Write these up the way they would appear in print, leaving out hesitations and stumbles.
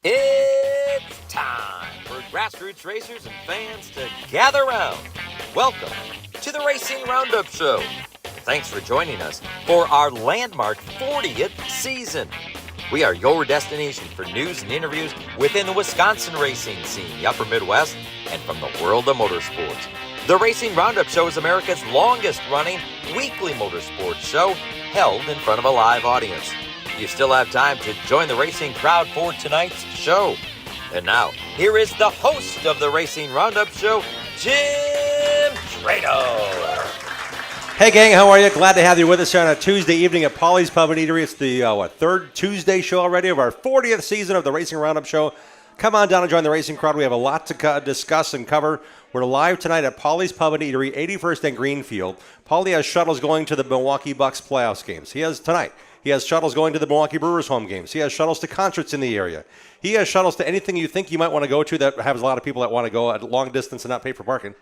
It's time for grassroots racers and fans to gather round. Welcome to the Racing Roundup Show. Thanks for joining us for our landmark 40th season. We are your destination for news and interviews within the Wisconsin racing scene, the upper Midwest, and from the world of motorsports. The Racing Roundup Show is America's longest running weekly motorsports show held in front of a live audience. You still have time to join the racing crowd for tonight's show. And now, here is the host of the Racing Roundup Show, Jim Trado. Hey gang, how are you? Glad to have you with us here on a Tuesday evening at Polly's Pub and Eatery. It's the third Tuesday show already of our 40th season of the Racing Roundup Show. Come on down and join the racing crowd. We have a lot to discuss and cover. We're live tonight at Polly's Pub and Eatery, 81st and Greenfield. Paulie has shuttles going to the Milwaukee Bucks playoffs games. He has tonight. He has shuttles going to the Milwaukee Brewers home games. He has shuttles to concerts in the area. He has shuttles to anything you think you might want to go to that has a lot of people that want to go at long distance and not pay for parking.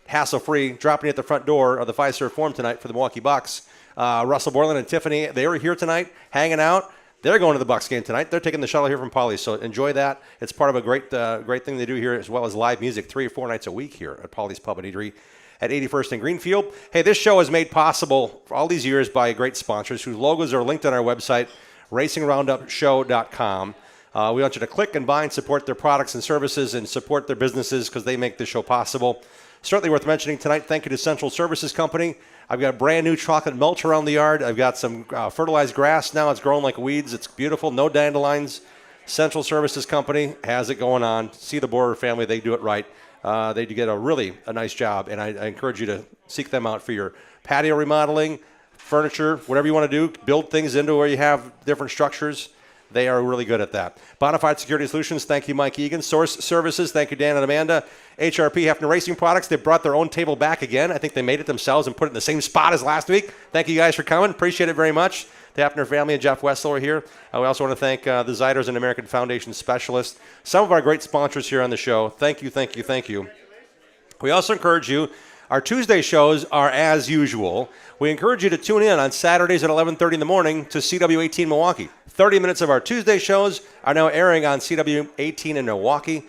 Hassle-free, dropping at the front door of the Fiserv Forum tonight for the Milwaukee Bucks. Russell Borland and Tiffany, they were here tonight, hanging out. They're going to the Bucks game tonight. They're taking the shuttle here from Polly's, so enjoy that. It's part of a great thing they do here, as well as live music 3 or 4 nights a week here at Polly's Pub and Eatery at 81st and Greenfield. Hey, this show is made possible for all these years by great sponsors whose logos are linked on our website, racingroundupshow.com. We want you to click and buy and support their products and services and support their businesses because they make this show possible. Certainly worth mentioning tonight, thank you to Central Services Company. I've got brand new chocolate mulch around the yard. I've got some fertilized grass now. It's growing like weeds. It's beautiful. No dandelions. Central Services Company has it going on. See the Borer family. They do it right. They do get a nice job, and I encourage you to seek them out for your patio remodeling, furniture, whatever you want to do. Build things into where you have different structures. They are really good at that. Bonafide Security Solutions, thank you, Mike Egan. Source Services, thank you, Dan and Amanda. HRP, Hefner Racing Products, they brought their own table back again. I think they made it themselves and put it in the same spot as last week. Thank you guys for coming. Appreciate it very much. The Hefner family and Jeff Wessel are here. We also want to thank the Ziders and American Foundation Specialists, some of our great sponsors here on the show. Thank you, thank you, thank you. We also encourage you, our Tuesday shows are as usual. We encourage you to tune in on Saturdays at 11:30 in the morning to CW18 Milwaukee. 30 minutes of our Tuesday shows are now airing on CW18 in Milwaukee.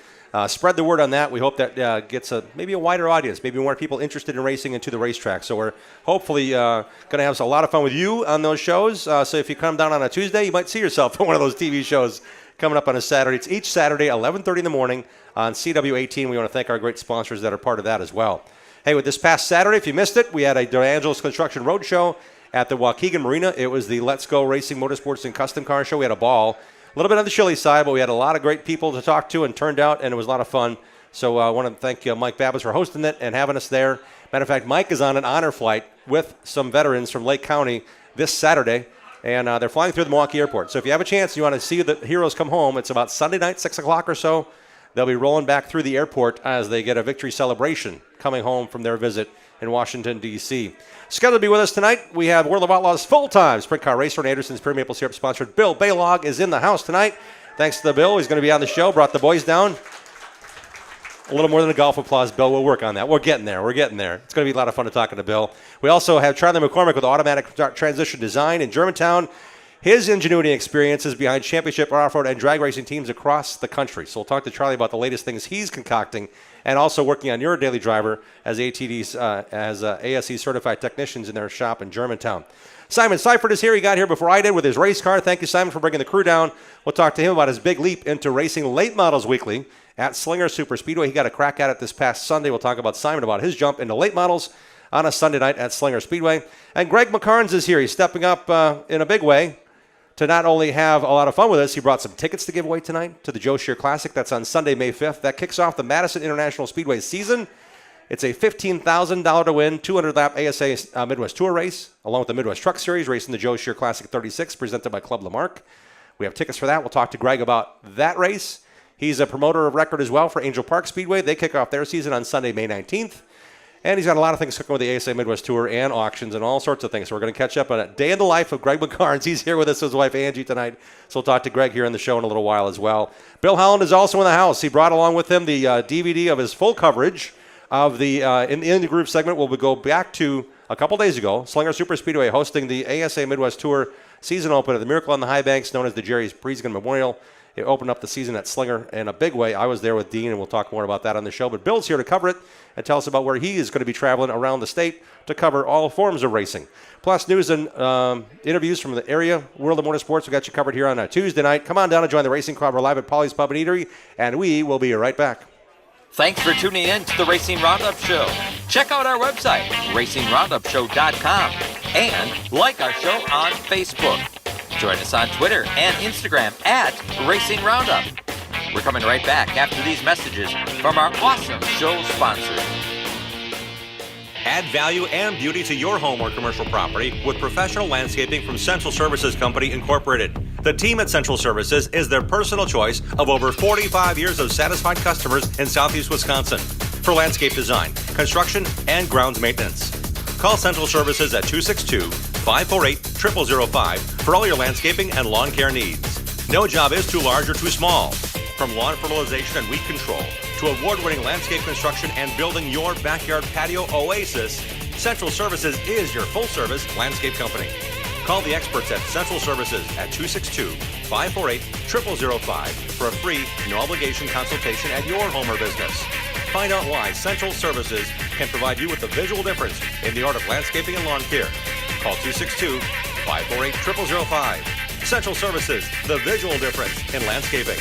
Spread the word on that. We hope that gets maybe a wider audience, maybe more people interested in racing into the racetrack. So we're hopefully going to have a lot of fun with you on those shows. So if you come down on a Tuesday, you might see yourself in one of those TV shows coming up on a Saturday. It's each Saturday, 11:30 in the morning on CW18. We want to thank our great sponsors that are part of that as well. Hey, with this past Saturday, if you missed it, we had a DeAngelis Construction Roadshow at the Waukegan Marina. It was the Let's Go Racing Motorsports and Custom Car Show. We had a ball. A little bit on the chilly side, but we had a lot of great people to talk to and turned out, and it was a lot of fun. So I want to thank Mike Babbis for hosting it and having us there. Matter of fact, Mike is on an honor flight with some veterans from Lake County this Saturday, and they're flying through the Milwaukee Airport. So if you have a chance, you want to see the heroes come home, it's about Sunday night, 6 o'clock or so. They'll be rolling back through the airport as they get a victory celebration coming home from their visit in Washington, D.C. Scheduled to be with us tonight, we have World of Outlaws full-time sprint car racer and Anderson's Pure Maple Syrup sponsored Bill Baylog is in the house tonight. Thanks to the Bill. He's going to be on the show, brought the boys down. A little more than a golf applause, Bill. We'll work on that. We're getting there. We're getting there. It's going to be a lot of fun to talking to Bill. We also have Charlie McCormick with Automatic Transition Design in Germantown. His ingenuity and experience is behind championship off-road and drag racing teams across the country. So we'll talk to Charlie about the latest things he's concocting and also working on your daily driver as ATD's as ASE certified technicians in their shop in Germantown. Simon Seifert is here. He got here before I did with his race car. Thank you, Simon, for bringing the crew down. We'll talk to him about his big leap into racing late models weekly at Slinger Super Speedway. He got a crack at it this past Sunday. We'll talk about Simon about his jump into late models on a Sunday night at Slinger Speedway. And Greg McCarnes is here. He's stepping up in a big way to not only have a lot of fun with us. He brought some tickets to give away tonight to the Joe Shear Classic. That's on Sunday, May 5th. That kicks off the Madison International Speedway season. It's a $15,000 to win 200-lap ASA Midwest Tour race, along with the Midwest Truck Series, racing the Joe Shear Classic 36, presented by Club Lamarck. We have tickets for that. We'll talk to Greg about that race. He's a promoter of record as well for Angel Park Speedway. They kick off their season on Sunday, May 19th. And he's got a lot of things cooking with the ASA Midwest Tour and auctions and all sorts of things. So we're going to catch up on a day in the life of Greg McCarnes. He's here with us, his wife Angie, tonight. So we'll talk to Greg here on the show in a little while as well. Bill Holland is also in the house. He brought along with him the DVD of his full coverage of the in the group segment. We'll go back to a couple days ago, Slinger Super Speedway hosting the ASA Midwest Tour season open at the Miracle on the High Banks, known as the Jerry's Priesgan Memorial It opened up the season at Slinger in a big way. I was there with Dean, and we'll talk more about that on the show. But Bill's here to cover it and tell us about where he is going to be traveling around the state to cover all forms of racing. Plus, news and interviews from the area, World of Motorsports. We got you covered here on a Tuesday night. Come on down and join the racing crowd. We're live at Polly's Pub and Eatery, and we will be right back. Thanks for tuning in to the Racing Roundup Show. Check out our website, racingroundupshow.com, and like our show on Facebook. Join us on Twitter and Instagram at Racing Roundup. We're coming right back after these messages from our awesome show sponsors. Add value and beauty to your home or commercial property with professional landscaping from Central Services Company, Incorporated. The team at Central Services is their personal choice of over 45 years of satisfied customers in Southeast Wisconsin for landscape design, construction, and grounds maintenance. Call Central Services at 262-548-0005 for all your landscaping and lawn care needs. No job is too large or too small. From lawn fertilization and weed control to award-winning landscape construction and building your backyard patio oasis, Central Services is your full-service landscape company. Call the experts at Central Services at 262-548-0005 for a free, no-obligation consultation at your home or business. Find out why Central Services can provide you with the visual difference in the art of landscaping and lawn care. Call 262-548-0005. Central Services, the visual difference in landscaping.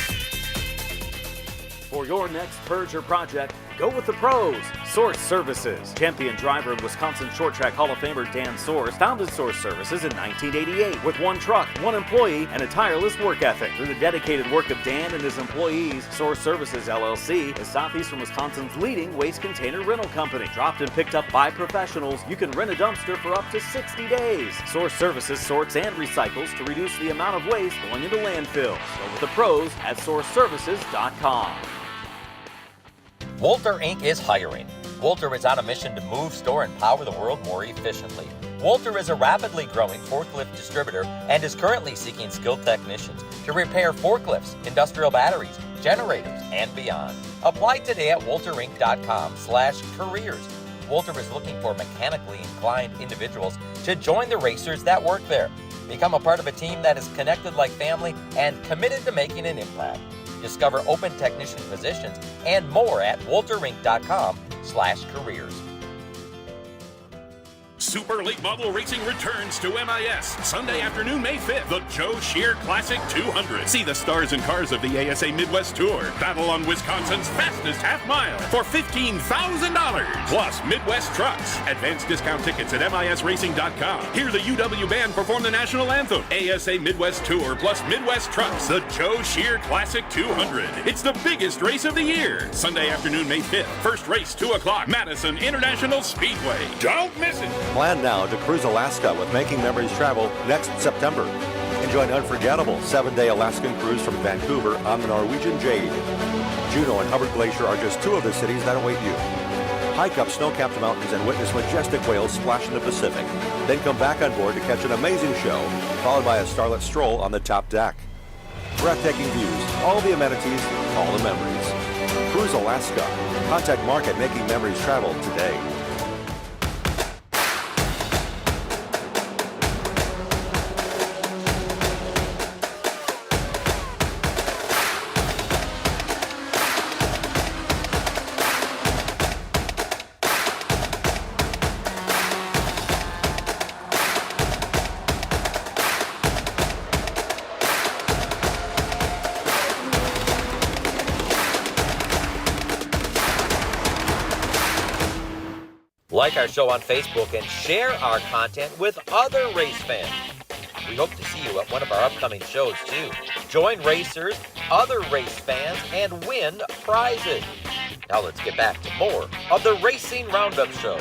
For your next Purge or project, go with the pros. Source Services. Champion driver and Wisconsin Short Track Hall of Famer Dan Source founded Source Services in 1988 with one truck, one employee, and a tireless work ethic. Through the dedicated work of Dan and his employees, Source Services LLC is Southeastern Wisconsin's leading waste container rental company. Dropped and picked up by professionals, you can rent a dumpster for up to 60 days. Source Services sorts and recycles to reduce the amount of waste going into landfills. Go with the pros at sourceservices.com. Wolter Inc. is hiring. Wolter is on a mission to move, store, and power the world more efficiently. Wolter is a rapidly growing forklift distributor and is currently seeking skilled technicians to repair forklifts, industrial batteries, generators, and beyond. Apply today at wolterinc.com/careers. Wolter is looking for mechanically inclined individuals to join the racers that work there. Become a part of a team that is connected like family and committed to making an impact. Discover open technician positions and more at wolterinc.com/careers. Super Late Model Racing returns to MIS Sunday afternoon, May 5th. The Joe Shear Classic 200. See the stars and cars of the ASA Midwest Tour. Battle on Wisconsin's fastest half mile for $15,000. Plus Midwest trucks. Advanced discount tickets at MISRacing.com. Hear the UW Band perform the national anthem. ASA Midwest Tour plus Midwest trucks. The Joe Shear Classic 200. It's the biggest race of the year. Sunday afternoon, May 5th. First race, 2 o'clock. Madison International Speedway. Don't miss it. Plan now to cruise Alaska with Making Memories Travel next September. Enjoy an unforgettable 7-day Alaskan cruise from Vancouver on the Norwegian Jade. Juneau and Hubbard Glacier are just 2 of the cities that await you. Hike up snow-capped mountains and witness majestic whales splash in the Pacific. Then come back on board to catch an amazing show, followed by a starlit stroll on the top deck. Breathtaking views, all the amenities, all the memories. Cruise Alaska. Contact Mark at Making Memories Travel today. Like our show on Facebook and share our content with other race fans. We hope to see you at one of our upcoming shows too. Join racers, other race fans, and win prizes. Now let's get back to more of the Racing Roundup Show.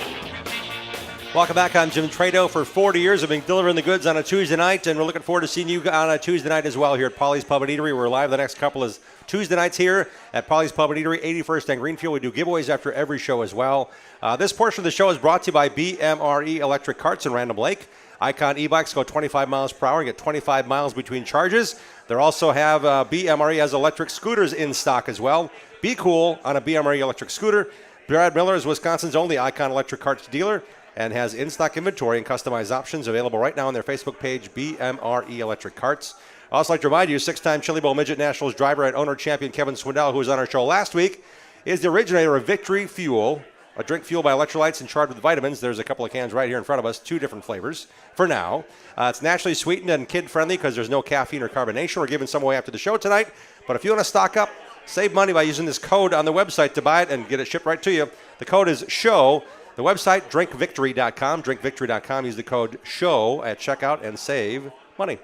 Welcome back. I'm Jim Trado. For 40 years, I've been delivering the goods on a Tuesday night, and we're looking forward to seeing you on a Tuesday night as well here at Polly's Pub and Eatery. We're live the next couple of Tuesday nights here at Polly's Pub and Eatery, 81st and Greenfield. We do giveaways after every show as well. This portion of the show is brought to you by BMRE Electric Carts in Random Lake. Icon e-bikes go 25 miles per hour and get 25 miles between charges. They also have BMRE has electric scooters in stock as well. Be cool on a BMRE electric scooter. Brad Miller is Wisconsin's only Icon Electric Carts dealer and has in-stock inventory and customized options available right now on their Facebook page, BMRE Electric Carts. Also like to remind you, 6-time Chili Bowl Midget Nationals driver and owner champion Kevin Swindell, who was on our show last week, is the originator of Victory Fuel, a drink fueled by electrolytes and charged with vitamins. There's a couple of cans right here in front of us, 2 different flavors for now. It's naturally sweetened and kid-friendly because there's no caffeine or carbonation. We're giving some away after the show tonight. But if you want to stock up, save money by using this code on the website to buy it and get it shipped right to you. The code is SHOW. The website, drinkvictory.com. Drinkvictory.com. Use the code SHOW at checkout and save money.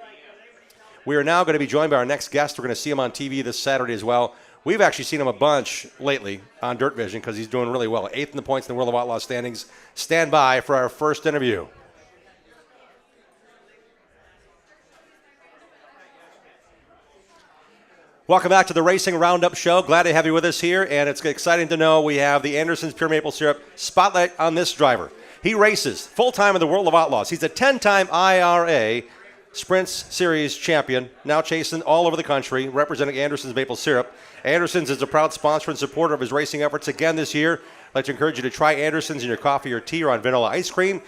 We are now going to be joined by our next guest. We're going to see him on TV this Saturday as well. We've actually seen him a bunch lately on Dirt Vision because he's doing really well. 8th in the points in the World of Outlaws standings. Stand by for our first interview. Welcome back to the Racing Roundup Show. Glad to have you with us here, and it's exciting to know we have the Anderson's Pure Maple Syrup spotlight on this driver. He races full-time in the World of Outlaws. He's a 10-time IRA Sprints Series champion, now chasing all over the country, representing Anderson's Maple Syrup. Anderson's is a proud sponsor and supporter of his racing efforts again this year. I'd like to encourage you to try Anderson's in your coffee or tea or on vanilla ice cream.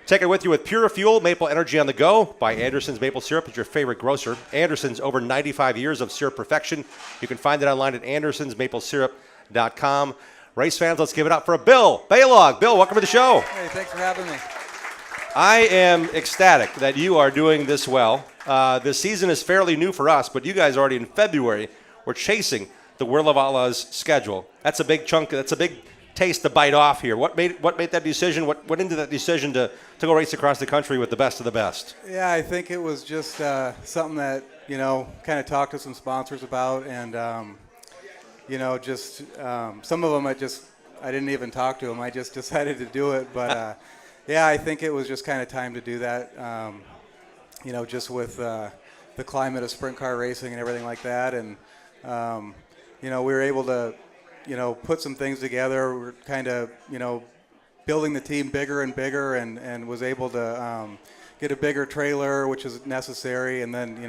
Take it with you with Pure Fuel, Maple Energy on the Go. Buy Anderson's Maple Syrup at your favorite grocer. Anderson's, over 95 years of syrup perfection. You can find it online at andersonsmaplesyrup.com. Race fans, let's give it up for Bill Balog. Bill, welcome to the show. Hey, thanks for having me. I am ecstatic that you are doing this well. This season is fairly new for us, but you guys already in February were chasing the World of Outlaws schedule. That's a big chunk. That's a big taste to bite off here. What made that decision? What went into that decision to go race across the country with the best of the best? Yeah, I think it was just something that, kind of talked to some sponsors about, and, some of them I didn't even talk to them. I just decided to do it. But, yeah, I think it was just kind of time to do that, just with the climate of sprint car racing and everything like that. And, we were able to, put some things together. We're kind of, building the team bigger and bigger, and was able to get a bigger trailer, which is necessary, and then,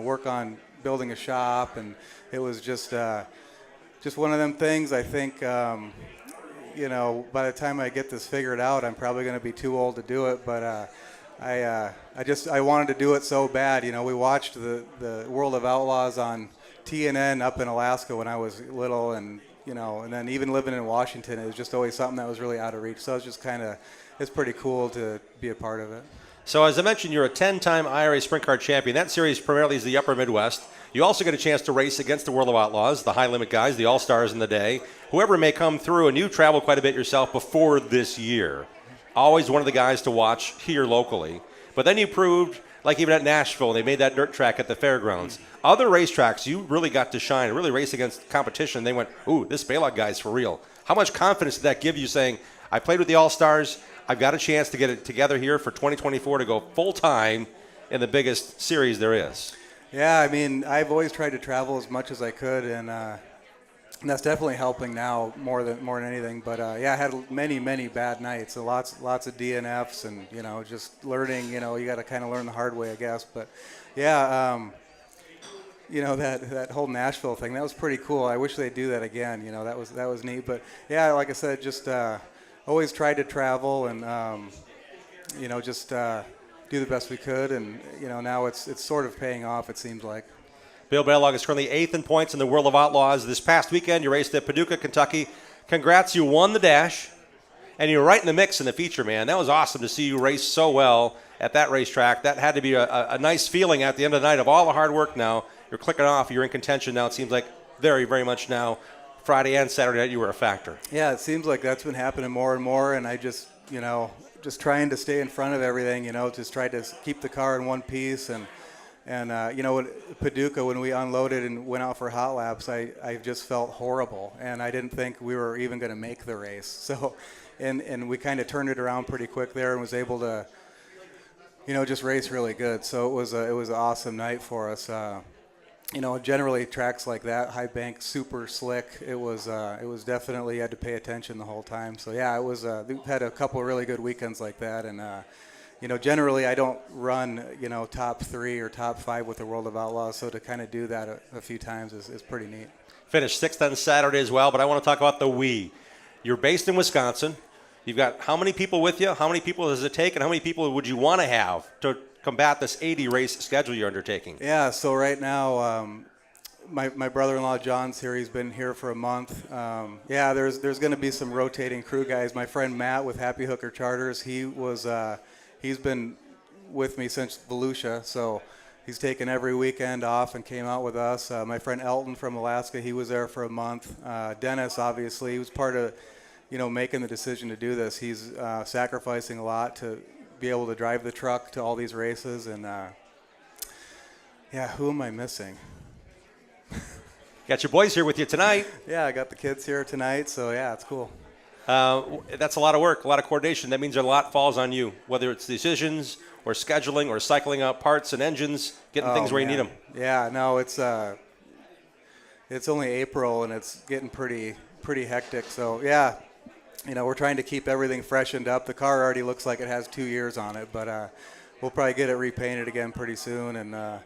work on building a shop. And it was just one of them things. I think, by the time I get this figured out, I'm probably going to be too old to do it. But I wanted to do it so bad. We watched the World of Outlaws on TNN up in Alaska when I was little, and then even living in Washington, it was just always something that was really out of reach. So it's just it's pretty cool to be a part of it. So as I mentioned, you're a 10-time IRA Sprint Car champion. That series primarily is the Upper Midwest. You also get a chance to race against the World of Outlaws, the high-limit guys, the all-stars in the day, whoever may come through, and you travel quite a bit yourself before this year. Always one of the guys to watch here locally. But then you proved, like even at Nashville, they made that dirt track at the fairgrounds. Other racetracks, you really got to shine, really race against competition. They went, ooh, this Balog guy's for real. How much confidence did that give you saying, I played with the All-Stars, I've got a chance to get it together here for 2024 to go full-time in the biggest series there is? Yeah, I mean, I've always tried to travel as much as I could, and that's definitely helping now more than anything. But yeah, I had many bad nights, and lots of DNFs, and just learning. You got to kind of learn the hard way, I guess. But yeah, that whole Nashville thing, that was pretty cool. I wish they'd do that again. That was neat. But yeah, like I said, just always tried to travel, and just do the best we could, and now it's sort of paying off, it seems like. Bill Balog is currently 8th in points in the World of Outlaws. This past weekend, you raced at Paducah, Kentucky. Congrats, you won the dash, and you're right in the mix in the feature, man. That was awesome to see you race so well at that racetrack. That had to be a nice feeling at the end of the night of all the hard work now. You're clicking off. You're in contention now. It seems like very, very much now. Friday and Saturday night, you were a factor. Yeah, it seems like that's been happening more and more, and I just, just trying to stay in front of everything, just try to keep the car in one piece. And at Paducah, when we unloaded and went out for hot laps, I just felt horrible, and I didn't think we were even going to make the race. So, and we kind of turned it around pretty quick there and was able to, just race really good. So it was an awesome night for us. Generally tracks like that, high bank, super slick. It was definitely, you had to pay attention the whole time. So yeah, it was. We've had a couple of really good weekends like that, and generally I don't run top 3 or top 5 with the World of Outlaws. So to kind of do that a few times is pretty neat. Finished 6th on Saturday as well, but I want to talk about the we. You're based in Wisconsin. You've got how many people with you? How many people does it take, and how many people would you want to have to combat this 80 race schedule you're undertaking? Yeah, so right now, my brother-in-law John's here. He's been here for a month. There's going to be some rotating crew guys. My friend Matt with Happy Hooker Charters, he's been with me since Volusia, so he's taken every weekend off and came out with us. My friend Elton from Alaska, he was there for a month. Dennis, obviously, he was part of, making the decision to do this. He's sacrificing a lot to be able to drive the truck to all these races. And who am I missing? Got your boys here with you tonight. Yeah, I got the kids here tonight, so yeah, it's cool. That's a lot of work, a lot of coordination. That means a lot falls on you, whether it's decisions or scheduling or cycling out parts and engines, getting things where you need them. Yeah, no, it's only April and it's getting pretty hectic. So yeah, we're trying to keep everything freshened up. The car already looks like it has 2 years on it, but we'll probably get it repainted again pretty soon. And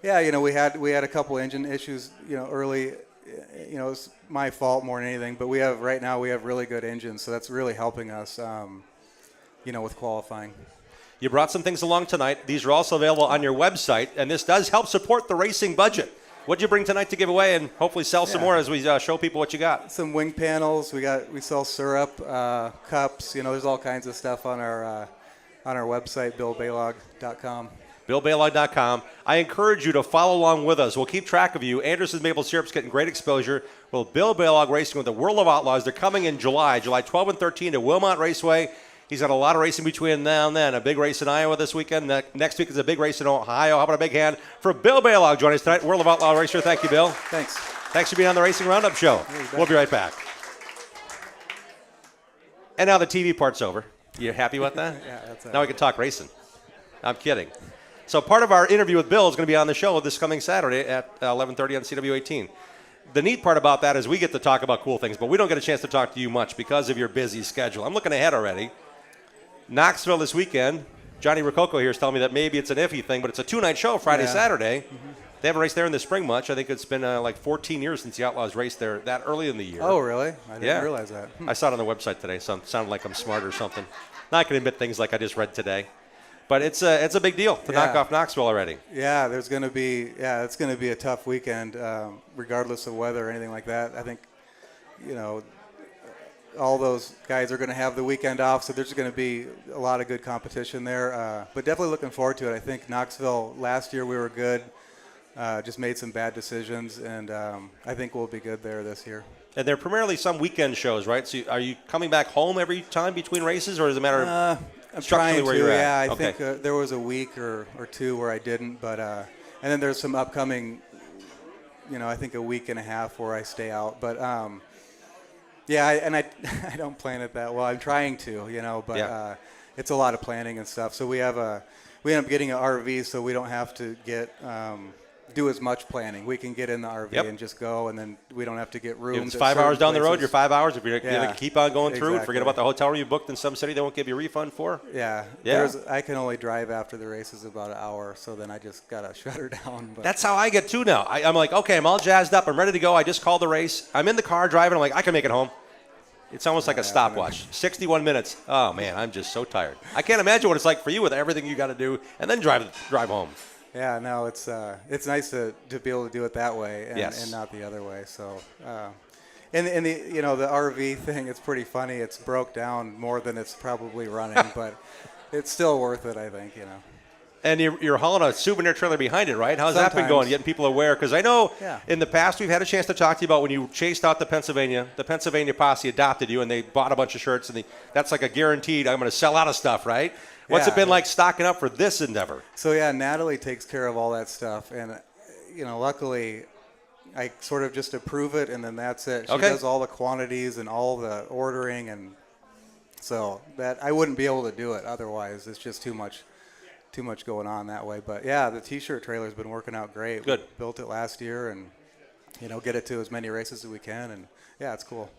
we had a couple engine issues, early. It's my fault more than anything, but right now we have really good engines, so that's really helping us, with qualifying. You brought some things along tonight. These are also available on your website, and this does help support the racing budget. What'd you bring tonight to give away, and hopefully sell some more as we show people what you got? Some wing panels. We sell syrup, cups. There's all kinds of stuff on our website, BillBaylog.com. BillBaylog.com. I encourage you to follow along with us. We'll keep track of you. Anderson's Maple Syrup's getting great exposure. Well, Bill Baylog racing with the World of Outlaws. They're coming in July 12 and 13 to Wilmot Raceway. He's got a lot of racing between now and then. A big race in Iowa this weekend. Next week is a big race in Ohio. How about a big hand for Bill Baylog joining us tonight, World of Outlaw Racer. Thank you, Bill. Thanks. Thanks for being on the Racing Roundup show. We'll be right back. And now the TV part's over. You happy with that? Yeah, that's it. Now we can talk racing. I'm kidding. So part of our interview with Bill is going to be on the show this coming Saturday at 11:30 on CW18. The neat part about that is we get to talk about cool things, but we don't get a chance to talk to you much because of your busy schedule. I'm looking ahead already. Knoxville this weekend. Johnny Rococo here is telling me that maybe it's an iffy thing, but it's a 2-night show, Friday, Saturday. Mm-hmm. They haven't raced there in the spring much. I think it's been like 14 years since the Outlaws raced there that early in the year. Oh, really? I didn't realize that. I saw it on the website today, so it sounded like I'm smart or something. Not going to admit things like I just read today. But it's a big deal to knock off Knoxville already. Yeah, it's going to be a tough weekend, regardless of weather or anything like that. I think, all those guys are going to have the weekend off, so there's going to be a lot of good competition there. But definitely looking forward to it. I think Knoxville last year we were good, just made some bad decisions, and I think we'll be good there this year. And they're primarily some weekend shows, right? So are you coming back home every time between races, or is it a matter of I'm trying where to, you're at? yeah. I Okay. think there was a week or two where I didn't, but and then there's some upcoming, I think a week and a half where I stay out. But I don't plan it that well. I'm trying to, but it's a lot of planning and stuff. So we end up getting an RV, so we don't have to do as much planning. We can get in the RV and just go, and then we don't have to get rooms. If it's 5 hours down the road, you're 5 hours. If you're going to keep on going through, exactly. forget about the hotel room you booked in some city they won't give you a refund for. Yeah. I can only drive after the race is about an hour, so then I just got to shut her down. But. That's how I get too now. I'm like, okay, I'm all jazzed up. I'm ready to go. I just called the race. I'm in the car driving. I'm like, I can make it home. It's almost like a stopwatch. 61 minutes. Oh, man, I'm just so tired. I can't imagine what it's like for you with everything you got to do and then drive home. Yeah, no, it's nice to be able to do it that way and not the other way. So, and the the RV thing, it's pretty funny. It's broke down more than it's probably running, but it's still worth it, I think. And you're hauling a souvenir trailer behind it, right? How's that been going? Getting people aware? Because I know in the past we've had a chance to talk to you about when you chased out the Pennsylvania posse adopted you and they bought a bunch of shirts and that's like a guaranteed I'm going to sell out of stuff, right? What's it been like stocking up for this endeavor? So Natalie takes care of all that stuff, and luckily I sort of just approve it and then that's it. She does all the quantities and all the ordering, and so that I wouldn't be able to do it otherwise. It's just too much going on that way. But the T-shirt trailer's been working out great. Good. We built it last year, and get it to as many races as we can, and it's cool.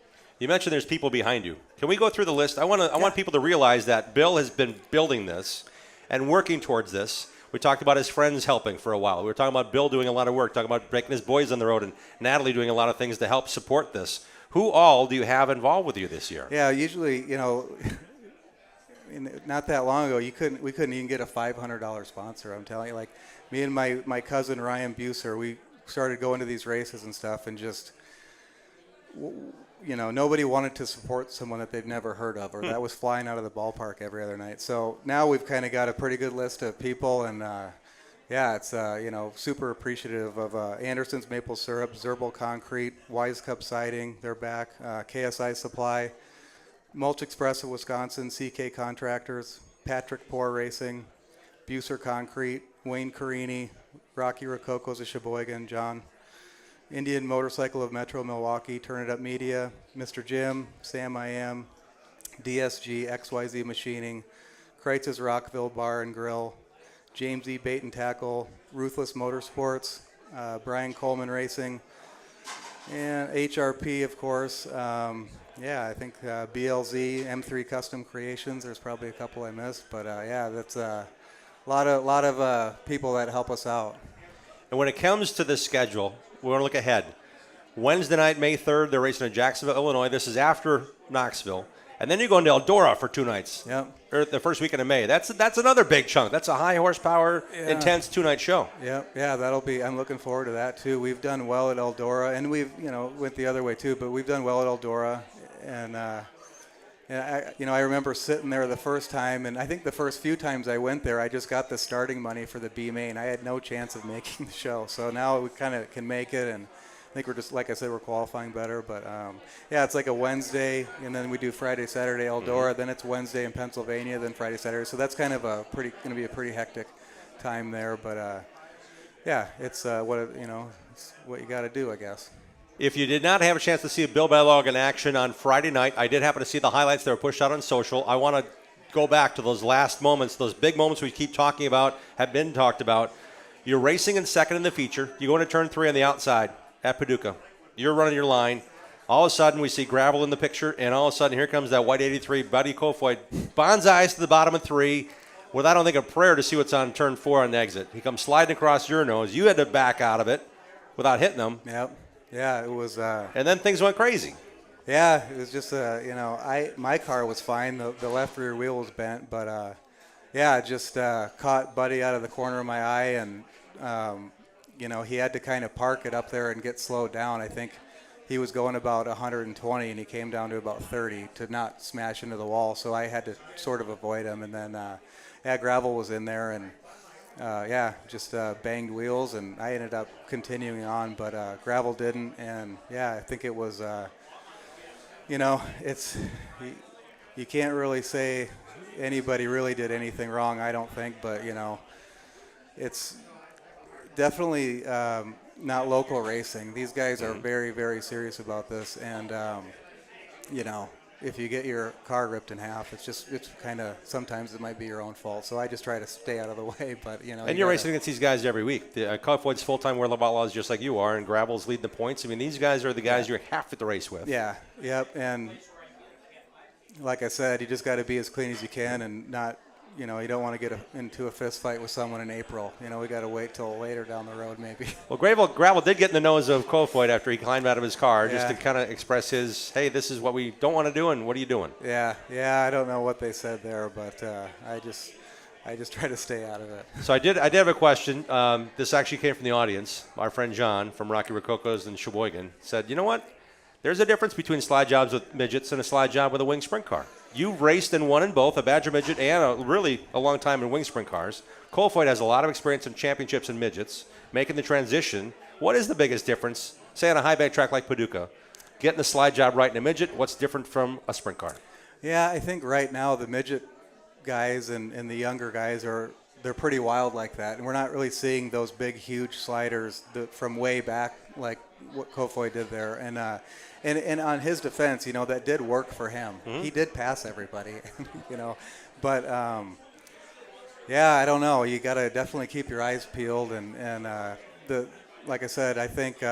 You mentioned there's people behind you. Can we go through the list? I want people to realize that Bill has been building this and working towards this. We talked about his friends helping for a while. We were talking about Bill doing a lot of work, talking about breaking his boys on the road, and Natalie doing a lot of things to help support this. Who all do you have involved with you this year? Yeah, usually, not that long ago, we couldn't even get a $500 sponsor. I'm telling you, like me and my cousin Ryan Buser, we started going to these races and stuff, and just nobody wanted to support someone that they've never heard of, or that was flying out of the ballpark every other night. So now we've kind of got a pretty good list of people, and it's super appreciative of Anderson's Maple Syrup, Zerbal Concrete, Wise Cup Siding, they're back, KSI Supply, Mulch Express of Wisconsin, CK Contractors, Patrick Poor Racing, Buser Concrete, Wayne Carini, Rocky Rococo's of Sheboygan, John, Indian Motorcycle of Metro Milwaukee, Turn It Up Media, Mr. Jim, Sam I Am, DSG, XYZ Machining, Kreitz's Rockville Bar and Grill, James E. Bait and Tackle, Ruthless Motorsports, Brian Coleman Racing, and HRP, of course. I think BLZ, M3 Custom Creations. There's probably a couple I missed, but that's a lot of people that help us out. And when it comes to the schedule, we want to look ahead. Wednesday night, May 3rd, they're racing in Jacksonville, Illinois. This is after Knoxville. And then you go into Eldora for 2 nights. Yep. Or the first weekend of May. That's another big chunk. That's a high horsepower, intense 2-night show. Yep. Yeah, I'm looking forward to that too. We've done well at Eldora, and we've, went the other way too, but we've done well at Eldora. And I remember sitting there the first time, and I think the first few times I went there, I just got the starting money for the B main. I had no chance of making the show. So now we kind of can make it, and I think we're just, like I said, we're qualifying better. But it's like a Wednesday, and then we do Friday, Saturday, Eldora. Then it's Wednesday in Pennsylvania, then Friday, Saturday. So that's kind of going to be a pretty hectic time there. But it's what you got to do, I guess. If you did not have a chance to see Bill Bellog in action on Friday night, I did happen to see the highlights that were pushed out on social. I want to go back to those last moments, those big moments we keep talking about, have been talked about. You're racing in second in the feature. You go into turn 3 on the outside at Paducah. You're running your line. All of a sudden, we see gravel in the picture, and all of a sudden, here comes that white 83, Buddy Kofoid. Bonsais to the bottom of 3, with, I don't think, a prayer to see what's on turn 4 on the exit. He comes sliding across your nose. You had to back out of it without hitting him. Yep. Yeah, it was. And then things went crazy. Yeah, it was just my car was fine. The left rear wheel was bent, but just caught Buddy out of the corner of my eye, and he had to kind of park it up there and get slowed down. I think he was going about 120, and he came down to about 30 to not smash into the wall. So I had to sort of avoid him, and then gravel was in there, and. Just banged wheels, and I ended up continuing on, but gravel didn't, and I think it was, it's, you can't really say anybody really did anything wrong, I don't think, but, it's definitely not local racing. These guys are very, very serious about this, and, if you get your car ripped in half, it's kind of, sometimes it might be your own fault. So I just try to stay out of the way, but And you're racing against these guys every week. Kofoid's full-time World of Outlaws just like you are, and Gravel's leading the points. I mean, these guys are the guys you have to race with. Yeah, yep, and like I said, you just got to be as clean as you can and not, you don't want to get into a fist fight with someone in April. We got to wait till later down the road, maybe. Well, Gravel did get in the nose of Kofoid after he climbed out of his car, just to kind of express his, hey, this is what we don't want to do, and what are you doing? Yeah, I don't know what they said there, but I just try to stay out of it. So I did have a question. This actually came from the audience. Our friend John from Rocky Rococo's in Sheboygan said, you know what? There's a difference between slide jobs with midgets and a slide job with a wing sprint car. You've raced and won in both, a Badger midget and a long time in wing sprint cars. Kofoid has a lot of experience in championships and midgets, making the transition. What is the biggest difference, say on a high bank track like Paducah, getting the slide job right in a midget? What's different from a sprint car? Yeah, I think right now the midget guys and the younger guys they're pretty wild like that, and we're not really seeing those big, huge sliders from way back like what Kofoid did there. And on his defense, that did work for him. Mm-hmm. He did pass everybody, But I don't know. You got to definitely keep your eyes peeled, and like I said, I think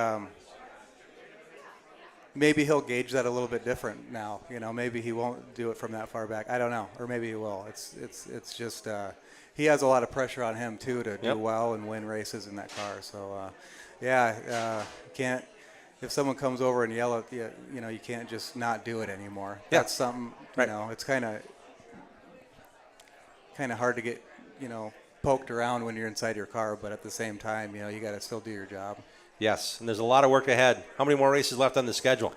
maybe he'll gauge that a little bit different now. Maybe he won't do it from that far back. I don't know, or maybe he will. It's just he has a lot of pressure on him too to do well and win races in that car. So can't. If someone comes over and yell at you, you can't just not do it anymore. That's something, it's kind of, kind of hard to get, poked around when you're inside your car, but at the same time, you got to still do your job. Yes, and there's a lot of work ahead. How many more races left on the schedule?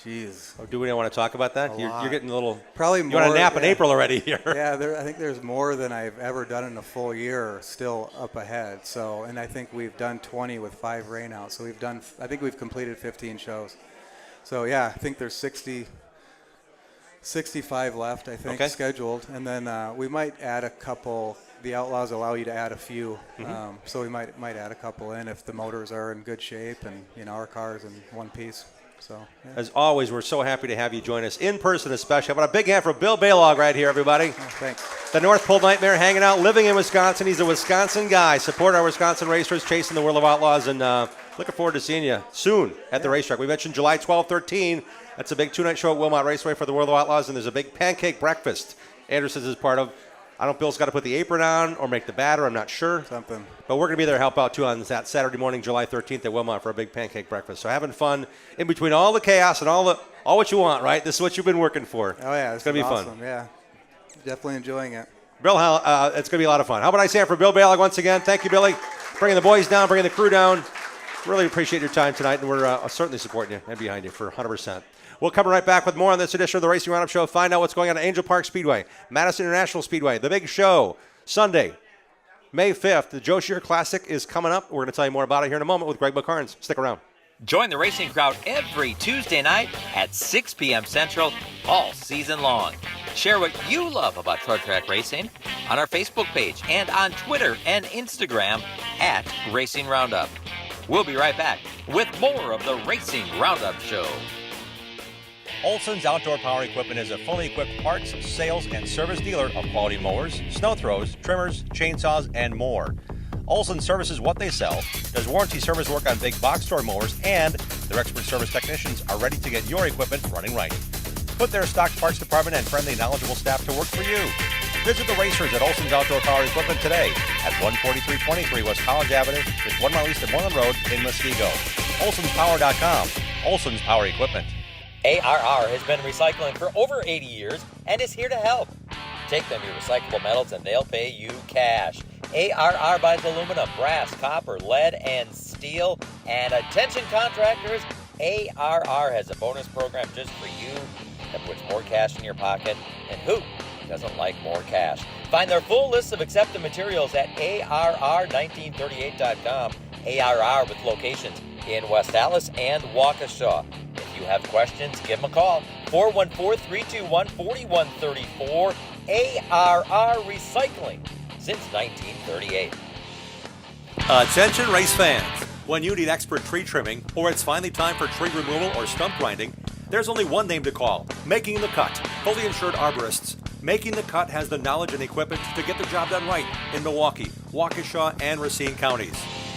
Jeez. Or do we want to talk about that? You're getting a little. Probably more. You want to nap in April already here? Yeah, I think there's more than I've ever done in a full year still up ahead. So, and I think we've done 20 with 5 rainouts. So I think we've completed 15 shows. So yeah, I think there's 65 left, I think, scheduled. And then we might add a couple. The Outlaws allow you to add a few. So we might add a couple in if the motors are in good shape and, our car's in one piece. So, yeah. As always, we're so happy to have you join us in person especially. How about a big hand for Bill Baylog right here, everybody. Oh, thanks. The North Pole Nightmare hanging out, living in Wisconsin. He's a Wisconsin guy. Support our Wisconsin racers, chasing the World of Outlaws, and looking forward to seeing you soon at the racetrack. We mentioned July 12, 13. That's a big 2-night show at Wilmot Raceway for the World of Outlaws, and there's a big pancake breakfast Anderson's is part of. I don't know if Bill's got to put the apron on or make the batter. I'm not sure. Something. But we're going to be there to help out, too, on that Saturday morning, July 13th at Wilmot for a big pancake breakfast. So having fun in between all the chaos and all what you want, right? This is what you've been working for. Oh, yeah. It's going to be awesome. fun. Yeah. Definitely enjoying it. Bill, it's going to be a lot of fun. How about I say it for Bill Baylog once again? Thank you, Billy. Bringing the boys down, bringing the crew down. Really appreciate your time tonight, and we're certainly supporting you and behind you for 100%. We'll come right back with more on this edition of the Racing Roundup Show. Find out what's going on at Angel Park Speedway, Madison International Speedway, the big show, Sunday, May 5th. The Joe Shear Classic is coming up. We're going to tell you more about it here in a moment with Greg McCarns. Stick around. Join the racing crowd every Tuesday night at 6 p.m. Central all season long. Share what you love about short track racing on our Facebook page and on Twitter and Instagram at Racing Roundup. We'll be right back with more of the Racing Roundup Show. Olson's Outdoor Power Equipment is a fully equipped parts, sales, and service dealer of quality mowers, snow throws, trimmers, chainsaws, and more. Olson services what they sell, does warranty service work on big box store mowers, and their expert service technicians are ready to get your equipment running right. Put their stock parts department and friendly, knowledgeable staff to work for you. Visit the racers at Olson's Outdoor Power Equipment today at 14323 West College Avenue, just 1 mile east of Moreland Road in Muskego. Olson'sPower.com. Olson's Power Equipment. ARR has been recycling for over 80 years and is here to help. Take them your recyclable metals and they'll pay you cash. ARR buys aluminum, brass, copper, lead, and steel. And attention contractors, ARR has a bonus program just for you that puts more cash in your pocket. And who doesn't like more cash? Find their full list of accepted materials at ARR1938.com. ARR with locations in West Allis and Waukesha. If you have questions, give them a call. 414-321-4134. ARR Recycling since 1938. Attention race fans. When you need expert tree trimming or it's finally time for tree removal or stump grinding, there's only one name to call, Making the Cut. Fully insured arborists. Making the Cut has the knowledge and equipment to get the job done right in Milwaukee, Waukesha, and Racine counties.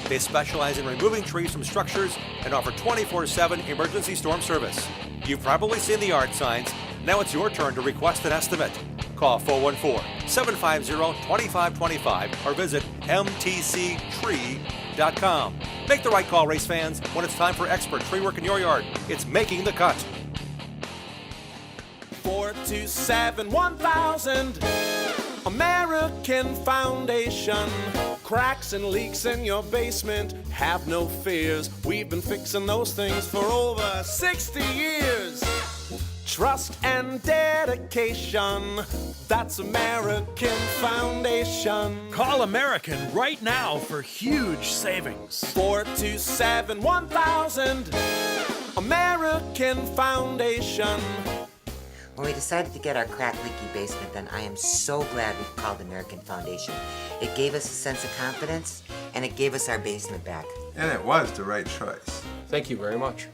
They specialize in removing trees from structures and offer 24/7 emergency storm service. You've probably seen the yard signs. Now it's your turn to request an estimate. Call 414-750-2525 or visit mtctree.com. Make the right call, race fans. When it's time for expert tree work in your yard, it's Making the Cut. 427-1000 American Foundation. Cracks and leaks in your basement, have no fears. We've been fixing those things for over 60 years. Trust and dedication, that's American Foundation. Call American right now for huge savings. 427-1000 American Foundation. When we decided to get our crack-leaky basement done, I am so glad we called American Foundation. It gave us a sense of confidence, and it gave us our basement back. And it was the right choice. Thank you very much.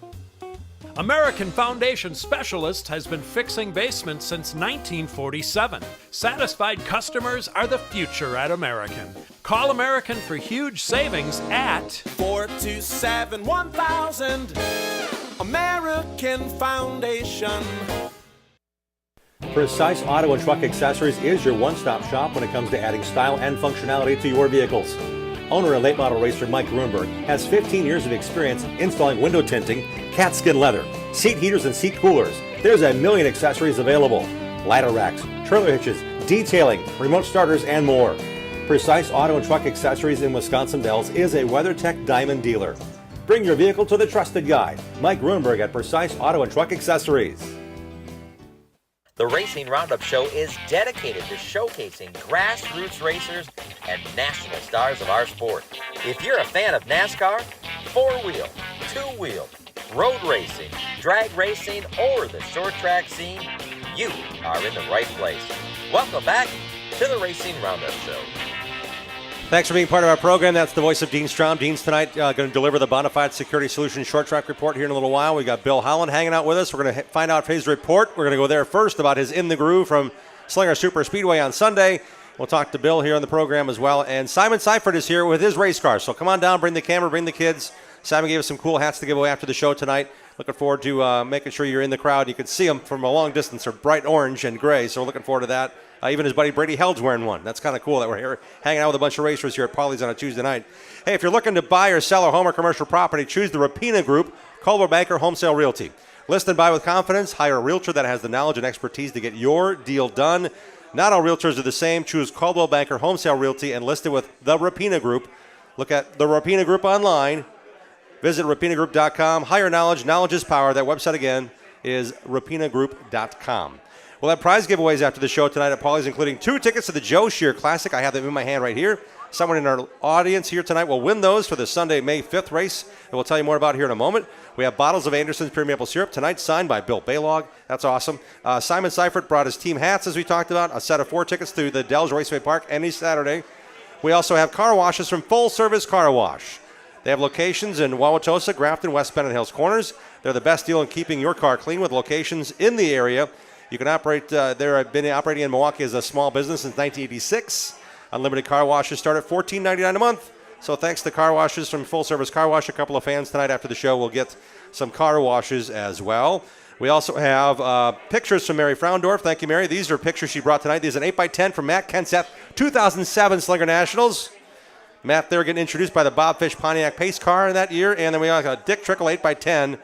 American Foundation Specialist has been fixing basements since 1947. Satisfied customers are the future at American. Call American for huge savings at 427-1000 American Foundation. Precise Auto and Truck Accessories is your one-stop shop when it comes to adding style and functionality to your vehicles. Owner and late model racer Mike Grunberg has 15 years of experience installing window tinting, cat skin leather, seat heaters and seat coolers. There's a million accessories available. Ladder racks, trailer hitches, detailing, remote starters, and more. Precise Auto and Truck Accessories in Wisconsin Dells is a WeatherTech Diamond dealer. Bring your vehicle to the trusted guy, Mike Grunberg at Precise Auto and Truck Accessories. The Racing Roundup Show is dedicated to showcasing grassroots racers and national stars of our sport. If you're a fan of NASCAR, four-wheel, two-wheel, road racing, drag racing, or the short track scene, you are in the right place. Welcome back to the Racing Roundup Show. Thanks for being part of our program. That's the voice of Dean Strom. Dean's tonight going to deliver the Bonafide Security Solutions short track report here in a little while. We got Bill Holland hanging out with us. We're going to find out his report. We're going to go there first about his In the Groove from Slinger Super Speedway on Sunday. We'll talk to Bill here on the program as well. And Simon Seifert is here with his race car. So come on down, bring the camera, bring the kids. Simon gave us some cool hats to give away after the show tonight. Looking forward to making sure you're in the crowd. You can see them from a long distance. They're bright orange and gray, so we're looking forward to that. Even his buddy Brady Held's wearing one. That's kind of cool that we're here hanging out with a bunch of racers here at Pauley's on a Tuesday night. Hey, if you're looking to buy or sell a home or commercial property, choose the Rapina Group, Coldwell Banker Home Sale Realty. List and buy with confidence. Hire a realtor that has the knowledge and expertise to get your deal done. Not all realtors are the same. Choose Coldwell Banker Home Sale Realty and list it with the Rapina Group. Look at the Rapina Group online. Visit rapinagroup.com. Hire knowledge. Knowledge is power. That website again is rapinagroup.com. We'll have prize giveaways after the show tonight at Pauley's, including 2 tickets to the Joe Shear Classic. I have them in my hand right here. Someone in our audience here tonight will win those for the Sunday, May 5th race that we'll tell you more about here in a moment. We have bottles of Anderson's Pure Maple Syrup tonight, signed by Bill Baylog. That's awesome. Simon Seifert brought his team hats, as we talked about, a set of 4 tickets to the Dells Raceway Park any Saturday. We also have car washes from Full Service Car Wash. They have locations in Wauwatosa, Grafton, West Bend, and Hills Corners. They're the best deal in keeping your car clean with locations in the area. You can operate there. I've been operating in Milwaukee as a small business since 1986. Unlimited car washes start at $14.99 a month. So thanks to car washes from Full Service Car Wash. A couple of fans tonight after the show will get some car washes as well. We also have pictures from Mary Fraundorf. Thank you, Mary. These are pictures she brought tonight. These are an 8x10 from Matt Kenseth, 2007 Slinger Nationals. Matt there getting introduced by the Bob Fish Pontiac Pace car in that year. And then we got a Dick Trickle 8x10.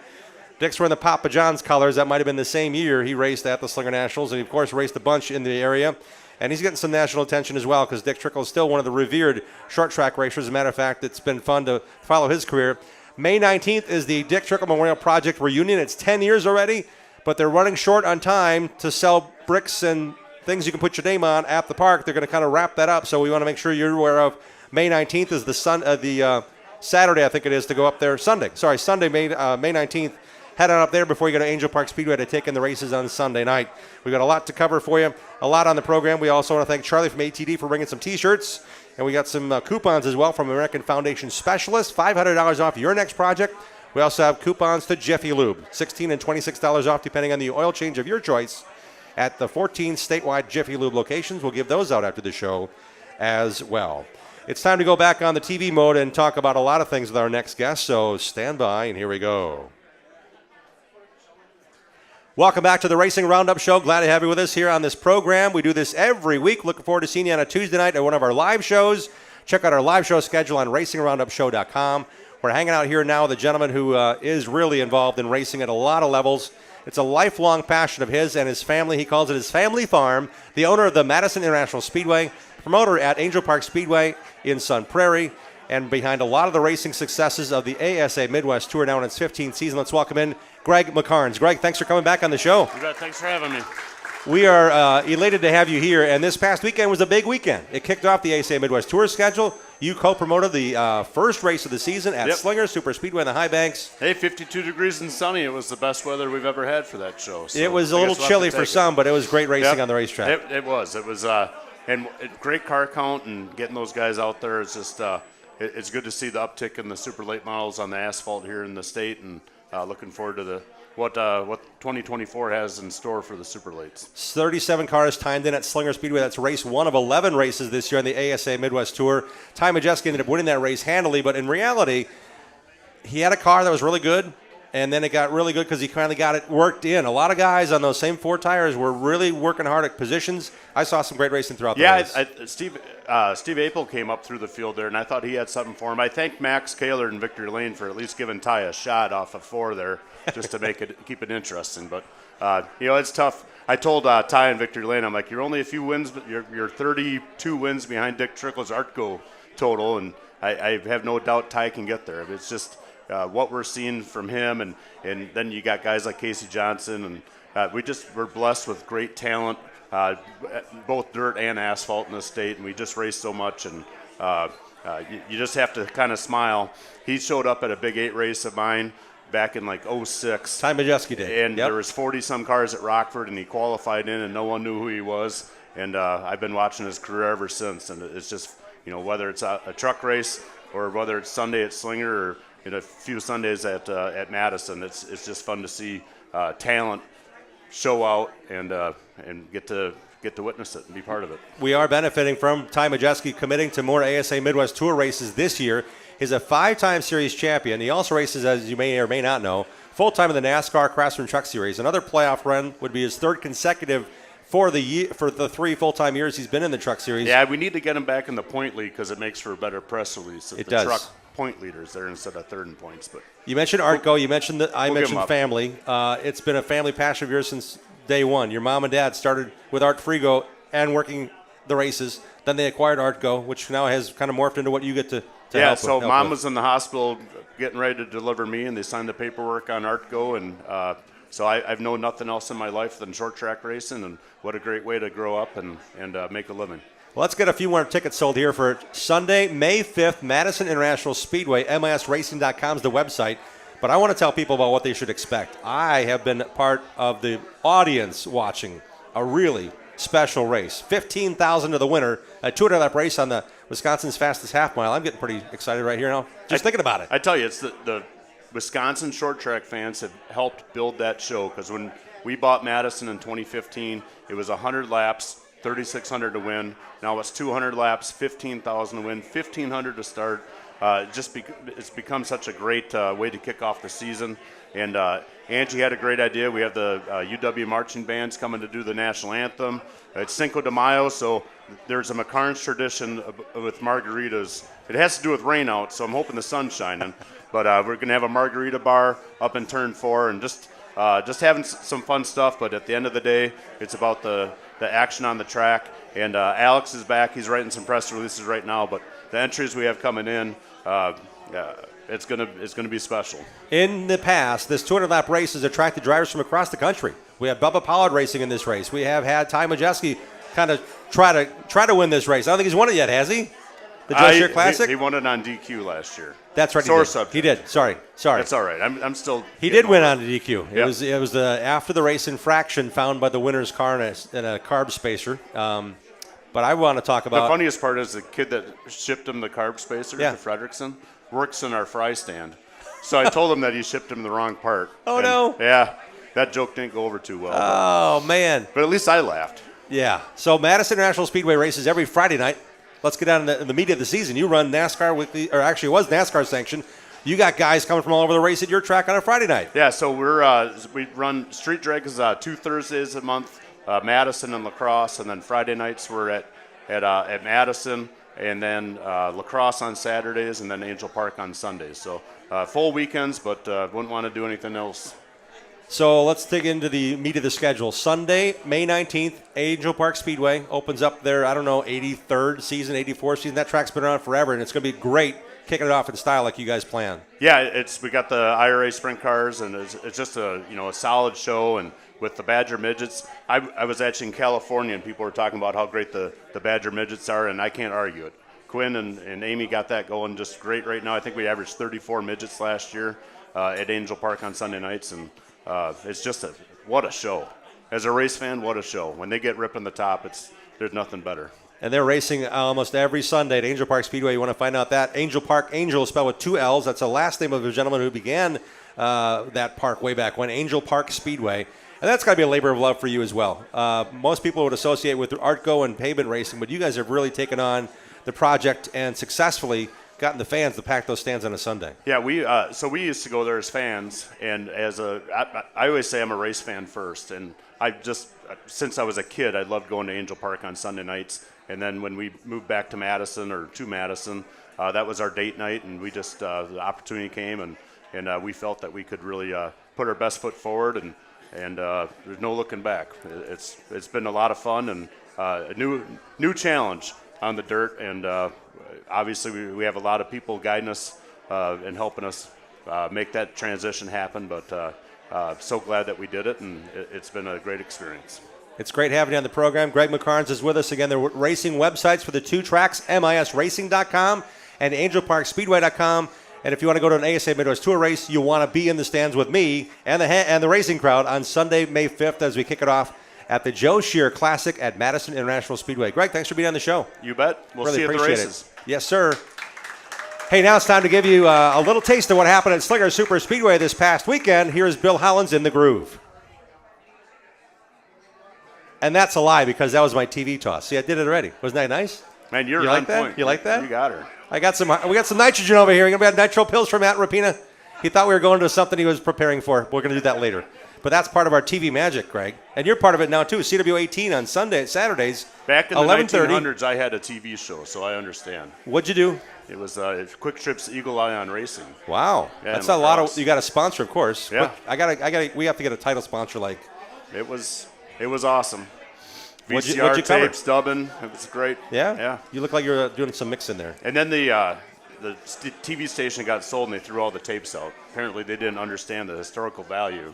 Dick's wearing the Papa John's colors. That might have been the same year he raced at the Slinger Nationals. And he, of course, raced a bunch in the area. And he's getting some national attention as well because Dick Trickle is still one of the revered short track racers. As a matter of fact, it's been fun to follow his career. May 19th is the Dick Trickle Memorial Project reunion. It's 10 years already, but they're running short on time to sell bricks and things you can put your name on at the park. They're going to kind of wrap that up, so we want to make sure you're aware of. May 19th is the Saturday, I think it is, to go up there. Sunday, May 19th. Head on up there before you go to Angel Park Speedway to take in the races on Sunday night. We've got a lot to cover for you, a lot on the program. We also want to thank Charlie from ATD for bringing some T-shirts. And we got some coupons as well from American Foundation Specialists, $500 off your next project. We also have coupons to Jiffy Lube, $16 and $26 off depending on the oil change of your choice at the 14 statewide Jiffy Lube locations. We'll give those out after the show as well. It's time to go back on the TV mode and talk about a lot of things with our next guest, so stand by and here we go. Welcome back to the Racing Roundup Show. Glad to have you with us here on this program. We do this every week. Looking forward to seeing you on a Tuesday night at one of our live shows. Check out our live show schedule on racingroundupshow.com. We're hanging out here now with a gentleman who is really involved in racing at a lot of levels. It's a lifelong passion of his and his family. He calls it his family farm. The owner of the Madison International Speedway, promoter at Angel Park Speedway in Sun Prairie, and behind a lot of the racing successes of the ASA Midwest Tour now in its 15th season. Let's welcome in Greg McCarnes. Greg, thanks for coming back on the show. You bet. Thanks for having me. We are elated to have you here, and this past weekend was a big weekend. It kicked off the ASA Midwest Tour schedule. You co-promoted the first race of the season at Slinger Super Speedway in the High Banks. Hey, 52 degrees and sunny. It was the best weather we've ever had for that show. So it was a little chilly for some, but it was great racing on the racetrack. It was. It was and great car count and getting those guys out there. It's just it's good to see the uptick in the super late models on the asphalt here in the state, and looking forward to what 2024 has in store for the super lates. 37 cars timed in at Slinger Speedway. That's race 1 of 11 races this year on the ASA Midwest Tour. Ty Majeski ended up winning that race handily, but in reality, he had a car that was really good, and then it got really good because he finally got it worked in. A lot of guys on those same 4 tires were really working hard at positions. I saw some great racing throughout the race. Steve Apel came up through the field there, and I thought he had something for him. I thank Max Kaler and Victor Lane for at least giving Ty a shot off of 4 there. just to keep it interesting. But it's tough. I told Ty and Victor Lane, I'm like, you're only a few wins, but you're 32 wins behind Dick Trickle's Artco total, and I have no doubt Ty can get there. It's just what we're seeing from him, and then you got guys like Casey Johnson, and we're blessed with great talent, both dirt and asphalt in the state, and we just race so much, and you just have to kind of smile. He showed up at a Big 8 race of mine back in like 06. Ty Majeski did. And there was 40-some cars at Rockford, and he qualified in, and no one knew who he was. And I've been watching his career ever since. And it's just, whether it's a truck race or whether it's Sunday at Slinger or a few Sundays at Madison, it's just fun to see talent show out and get to witness it and be part of it. We are benefiting from Ty Majeski committing to more ASA Midwest Tour races this year. He's a 5-time series champion. He also races, as you may or may not know, full-time in the NASCAR Craftsman Truck Series. Another playoff run would be his third consecutive for the 3 full-time years he's been in the Truck Series. Yeah, we need to get him back in the point league because it makes for a better press release. If it the does. Truck point leaders there instead of third in points. But you mentioned Artco. You mentioned I mentioned family. It's been a family passion of yours since day one. Your mom and dad started with Art Frigo and working the races. Then they acquired Artco, which now has kind of morphed into what you get to help so with. Mom was in the hospital getting ready to deliver me, and they signed the paperwork on Artco, and so I've known nothing else in my life than short track racing, and what a great way to grow up and make a living. Well, let's get a few more tickets sold here for Sunday, May 5th, Madison International Speedway. MISRacing.com is the website. But I want to tell people about what they should expect. I have been part of the audience watching a really special race. 15,000 to the winner, a 200-lap race on the Wisconsin's fastest half mile. I'm getting pretty excited right here now, just thinking about it. I tell you, it's the Wisconsin short track fans have helped build that show, because when we bought Madison in 2015, it was 100 laps, 3,600 to win. Now it's 200 laps, 15,000 to win, 1,500 to start. It's become such a great way to kick off the season. And Angie had a great idea. We have the UW marching bands coming to do the national anthem. It's Cinco de Mayo, so there's a McCarnes tradition with margaritas. It has to do with rain out, so I'm hoping the sun's shining. But we're going to have a margarita bar up in Turn 4 and just having some fun stuff. But at the end of the day, it's about the action on the track. And Alex is back. He's writing some press releases right now. But the entries we have coming in, it's gonna be special. In the past, this 200-lap race has attracted drivers from across the country. We have Bubba Pollard racing in this race. We have had Ty Majeski kind of try to win this race. I don't think he's won it yet, has he? The Joe Shear Classic? He won it on DQ last year. That's right. He did. Sorry. That's all right. I'm still. He did win on the DQ. It was the after the race infraction found by the winner's car in a carb spacer. But I want to talk about the funniest part is the kid that shipped him the carb spacer to Frederickson works in our fry stand. So I told him that he shipped him the wrong part. No. Yeah, that joke didn't go over too well. Oh, man. But at least I laughed. Yeah. So Madison International Speedway races every Friday night. Let's get down to the meat of the season. You run NASCAR weekly, or actually it was NASCAR sanctioned. You got guys coming from all over the race at your track on a Friday night. Yeah, so we run Street Drag is 2 Thursdays a month, Madison and La Crosse, and then Friday nights we're at Madison, and then La Crosse on Saturdays, and then Angel Park on Sundays. So full weekends, but wouldn't want to do anything else. So let's dig into the meat of the schedule. Sunday, May 19th, Angel Park Speedway opens up their, 83rd season, 84th season. That track's been around forever, and it's going to be great kicking it off in style like you guys plan. Yeah, we got the IRA sprint cars, and it's just a solid show. And with the Badger Midgets, I was actually in California, and people were talking about how great the Badger Midgets are, and I can't argue it. Quinn and Amy got that going just great right now. I think we averaged 34 midgets last year at Angel Park on Sunday nights, and it's just what a show. As a race fan, what a show. When they get ripping the top, there's nothing better. And they're racing almost every Sunday at Angel Park Speedway. You want to find out that. Angel Park, Angel is spelled with 2 L's. That's the last name of a gentleman who began that park way back when, Angel Park Speedway. And that's got to be a labor of love for you as well. Most people would associate with Artco and pavement racing, but you guys have really taken on the project and successfully gotten the fans to pack those stands on a Sunday. Yeah, we used to go there as fans, and I always say I'm a race fan first, and since I was a kid, I loved going to Angel Park on Sunday nights. And then when we moved back to Madison, that was our date night, and we just the opportunity came, and we felt that we could really put our best foot forward, and there's no looking back. It's been a lot of fun and a new challenge on the dirt, and obviously we have a lot of people guiding us and helping us make that transition happen. But so glad that we did it, and it's been a great experience. It's great having you on the program. Greg McCarnes is with us again. The racing websites for the two tracks, misracing.com and angelparkspeedway.com. And if you want to go to an ASA Midwest Tour race, you want to be in the stands with me and the racing crowd on Sunday, May 5th, as we kick it off at the Joe Shear Classic at Madison International Speedway. Greg, thanks for being on the show. You bet. We'll really see you at the races. Yes, sir. Hey, now it's time to give you a little taste of what happened at Slinger Super Speedway this past weekend. Here's Bill Holland's In the Groove. And that's a lie because that was my TV toss. See, I did it already. Wasn't that nice? Man, you're you on like that? point. You like that? You got her. We got some nitrogen over here. We're going to have nitro pills for Matt Rapina. He thought we were going to something he was preparing for. We're going to do that later. But that's part of our TV magic, Greg. And you're part of it now, too. CW18 on Saturdays. Back in the 11:30. 1900s, I had a TV show, so I understand. What'd you do? It was Quick Trip's Eagle Eye on Racing. Wow. Yeah, that's a lot of, you got a sponsor, of course. Yeah. But we have to get a title sponsor like. It was awesome. What'd you VCR cover? tapes, dubbing. It was great. Yeah? Yeah. You look like you're doing some mix in there. And then the TV station got sold, and they threw all the tapes out. Apparently, they didn't understand the historical value of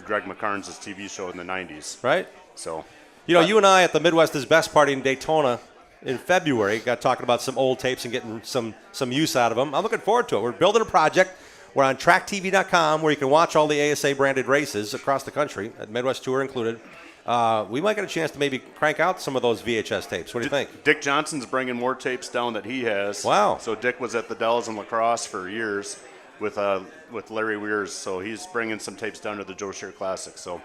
Greg McCarnes' TV show in the 90s. Right. So, you and I at the Midwest is Best Party in Daytona in February got talking about some old tapes and getting some use out of them. I'm looking forward to it. We're building a project. We're on tracktv.com where you can watch all the ASA branded races across the country, Midwest Tour included. We might get a chance to maybe crank out some of those VHS tapes. What do you think? Dick Johnson's bringing more tapes down that he has. Wow. So Dick was at the Dells and La Crosse for years with Larry Weirs, so he's bringing some tapes down to the Joe Shear Classic. So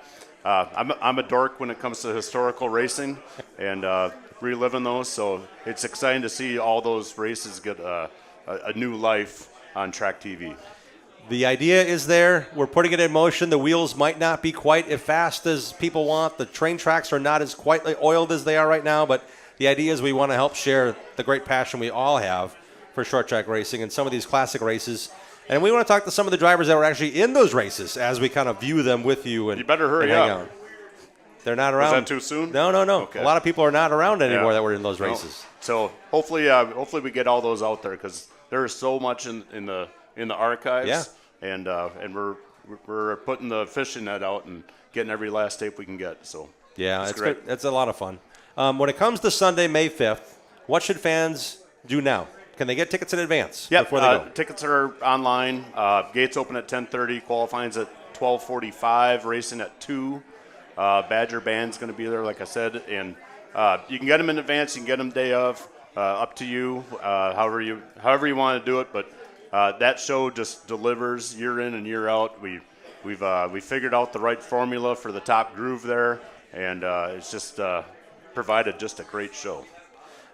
I'm a dork when it comes to historical racing and reliving those, so it's exciting to see all those races get a new life on Track TV. The idea is there. We're putting it in motion. The wheels might not be quite as fast as people want. The train tracks are not as quite oiled as they are right now, but the idea is we want to help share the great passion we all have for short track racing and some of these classic races. And we want to talk to some of the drivers that were actually in those races as we kind of view them with you. And you better hurry hang up. Out. They're not around. Was that too soon? No. Okay. A lot of people are not around anymore that were in those races. So hopefully we get all those out there because there is so much in the archives. Yeah. And we're putting the fishing net out and getting every last tape we can get. So yeah, it's great. It's a lot of fun. When it comes to Sunday, May 5th, what should fans do now? Can they get tickets in advance before they go? Tickets are online. Gates open at 10:30. Qualifying's at 12:45. Racing at 2. Badger Band's going to be there, like I said, and you can get them in advance. You can get them day of. Up to you. However you want to do it, but. That show just delivers year in and year out. We figured out the right formula for the top groove there, and it's just provided just a great show.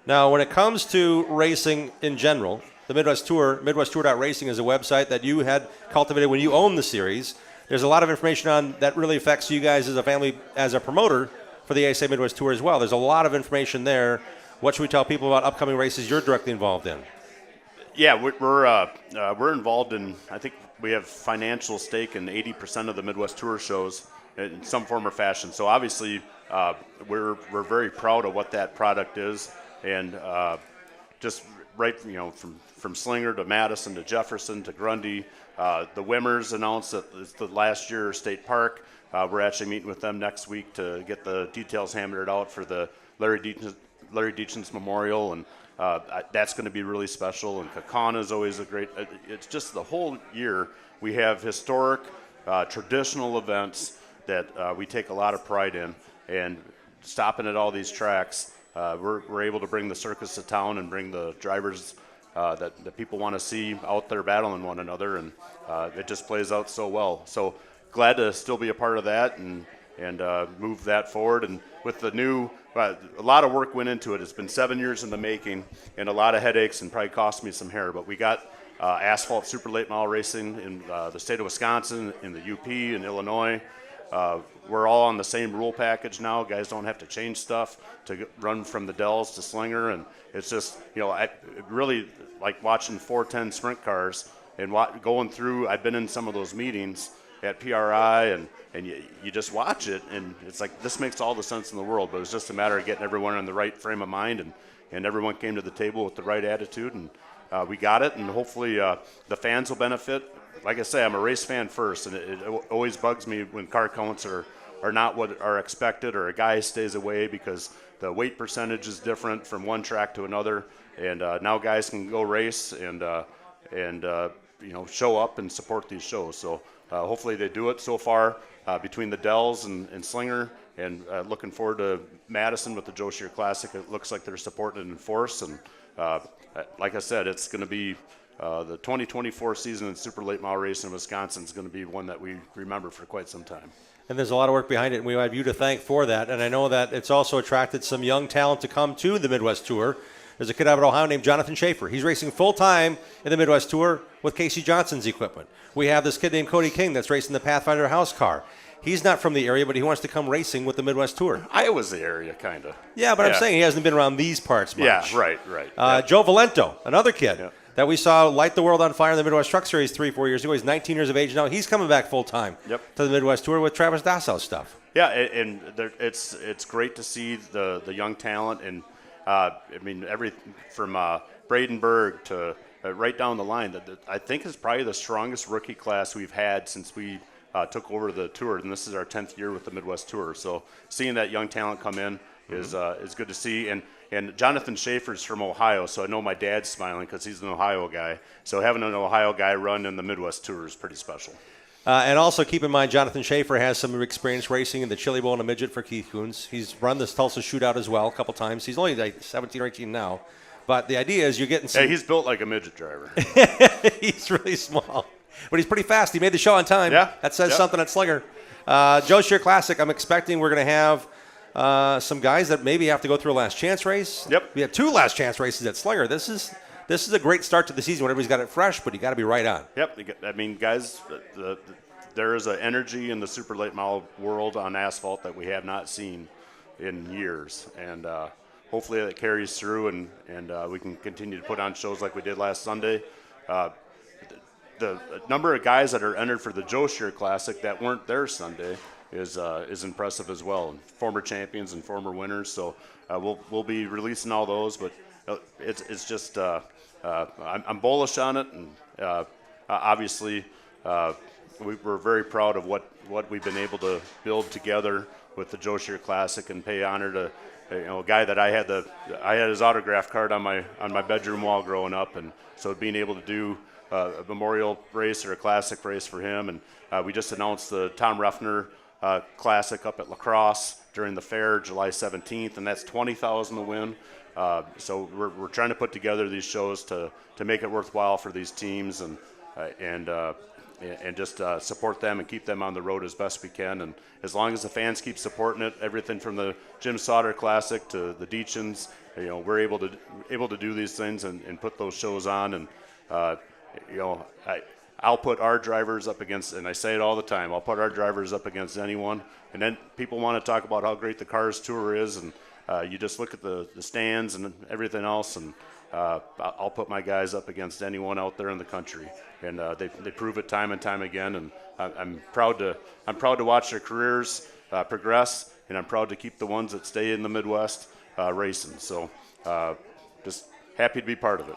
Now, when it comes to racing in general, the Midwest Tour, MidwestTour.racing is a website that you had cultivated when you owned the series. There's a lot of information on that really affects you guys as a family, as a promoter for the ASA Midwest Tour as well. There's a lot of information there. What should we tell people about upcoming races you're directly involved in? Yeah, we're involved in. I think we have financial stake in 80% of the Midwest Tour shows in some form or fashion. So obviously, we're very proud of what that product is, and just right, from Slinger to Madison to Jefferson to Grundy. The Wimmers announced that it's the last year State Park. We're actually meeting with them next week to get the details hammered out for the Larry Deachin's Memorial, and that's going to be really special. And Kakana is always a great. It's just the whole year we have historic, traditional events that we take a lot of pride in, and stopping at all these tracks, we're able to bring the circus to town and bring the drivers that people want to see out there battling one another, and it just plays out so well. So glad to still be a part of that and move that forward. And with the new, a lot of work went into it. It's been 7 years in the making and a lot of headaches and probably cost me some hair. But we got asphalt super late model racing in the state of Wisconsin, in the UP, in Illinois. We're all on the same rule package now. Guys don't have to change stuff to run from the Dells to Slinger. And it's just, I really like watching 410 sprint cars and going through. I've been in some of those meetings at PRI, and you just watch it, and it's like, this makes all the sense in the world. But it was just a matter of getting everyone in the right frame of mind, and everyone came to the table with the right attitude, and we got it, and hopefully the fans will benefit. Like I say, I'm a race fan first, and it always bugs me when car counts are not what are expected, or a guy stays away because the weight percentage is different from one track to another, and now guys can go race and show up and support these shows. So hopefully they do it. So far between the Dells and Slinger, and looking forward to Madison with the Joe Shear Classic. It looks like they're supporting it in force, and like I said, it's going to be the 2024 season in super late model racing in Wisconsin is going to be one that we remember for quite some time. And there's a lot of work behind it, and we have you to thank for that. And I know that it's also attracted some young talent to come to the Midwest Tour. There's a kid out of Ohio named Jonathan Schaefer. He's racing full-time in the Midwest Tour with Casey Johnson's equipment. We have this kid named Cody King that's racing the Pathfinder house car. He's not from the area, but he wants to come racing with the Midwest Tour. Iowa's the area, kind of. Yeah, but I'm saying he hasn't been around these parts much. Yeah, right. Joe Valento, another kid that we saw light the world on fire in the Midwest Truck Series 3-4 years ago. He's 19 years of age now. He's coming back full-time to the Midwest Tour with Travis Dassau's stuff. Yeah, and it's great to see the young talent, and I mean, everything from Bradenburg to right down the line. That I think is probably the strongest rookie class we've had since we took over the tour, and this is our 10th year with the Midwest Tour. So seeing that young talent come in is good to see. And Jonathan Schaefer's from Ohio, so I know my dad's smiling because he's an Ohio guy. So having an Ohio guy run in the Midwest Tour is pretty special. And also keep in mind, Jonathan Schaefer has some experience racing in the Chili Bowl and a midget for Keith Coons. He's run this Tulsa Shootout as well a couple times. He's only like 17 or 18 now. But the idea is you're getting some... Hey, he's built like a midget driver. He's really small. But he's pretty fast. He made the show on time. Yeah. That says something at Slinger. Joe Shear Classic, I'm expecting we're going to have some guys that maybe have to go through a last chance race. Yep. We have 2 last chance races at Slinger. This is a great start to the season when everybody's got it fresh, but you got to be right on. Yep. I mean, guys, there is an energy in the super late model world on asphalt that we have not seen in years, and hopefully that carries through, and we can continue to put on shows like we did last Sunday. The number of guys that are entered for the Joe Shear Classic that weren't there Sunday is impressive as well. Former champions and former winners. So we'll be releasing all those, but it's just I'm bullish on it, and obviously we're very proud of what we've been able to build together with the Joe Shear Classic, and pay honor to a guy that I had his autograph card on my bedroom wall growing up, and so being able to do a memorial race or a classic race for him. And we just announced the Tom Ruffner Classic up at La Crosse during the fair, July 17th, and that's $20,000 to win. So we're trying to put together these shows to make it worthwhile for these teams, and just support them and keep them on the road as best we can. And as long as the fans keep supporting it, everything from the Jim Sauter Classic to the Deachins, we're able to do these things and put those shows on. And I'll put our drivers up against, and I say it all the time, I'll put our drivers up against anyone. And then people want to talk about how great the Cars Tour is, and you just look at the stands and everything else, and I'll put my guys up against anyone out there in the country, and they prove it time and time again. And I'm proud to watch their careers progress, and I'm proud to keep the ones that stay in the Midwest racing. So just happy to be part of it.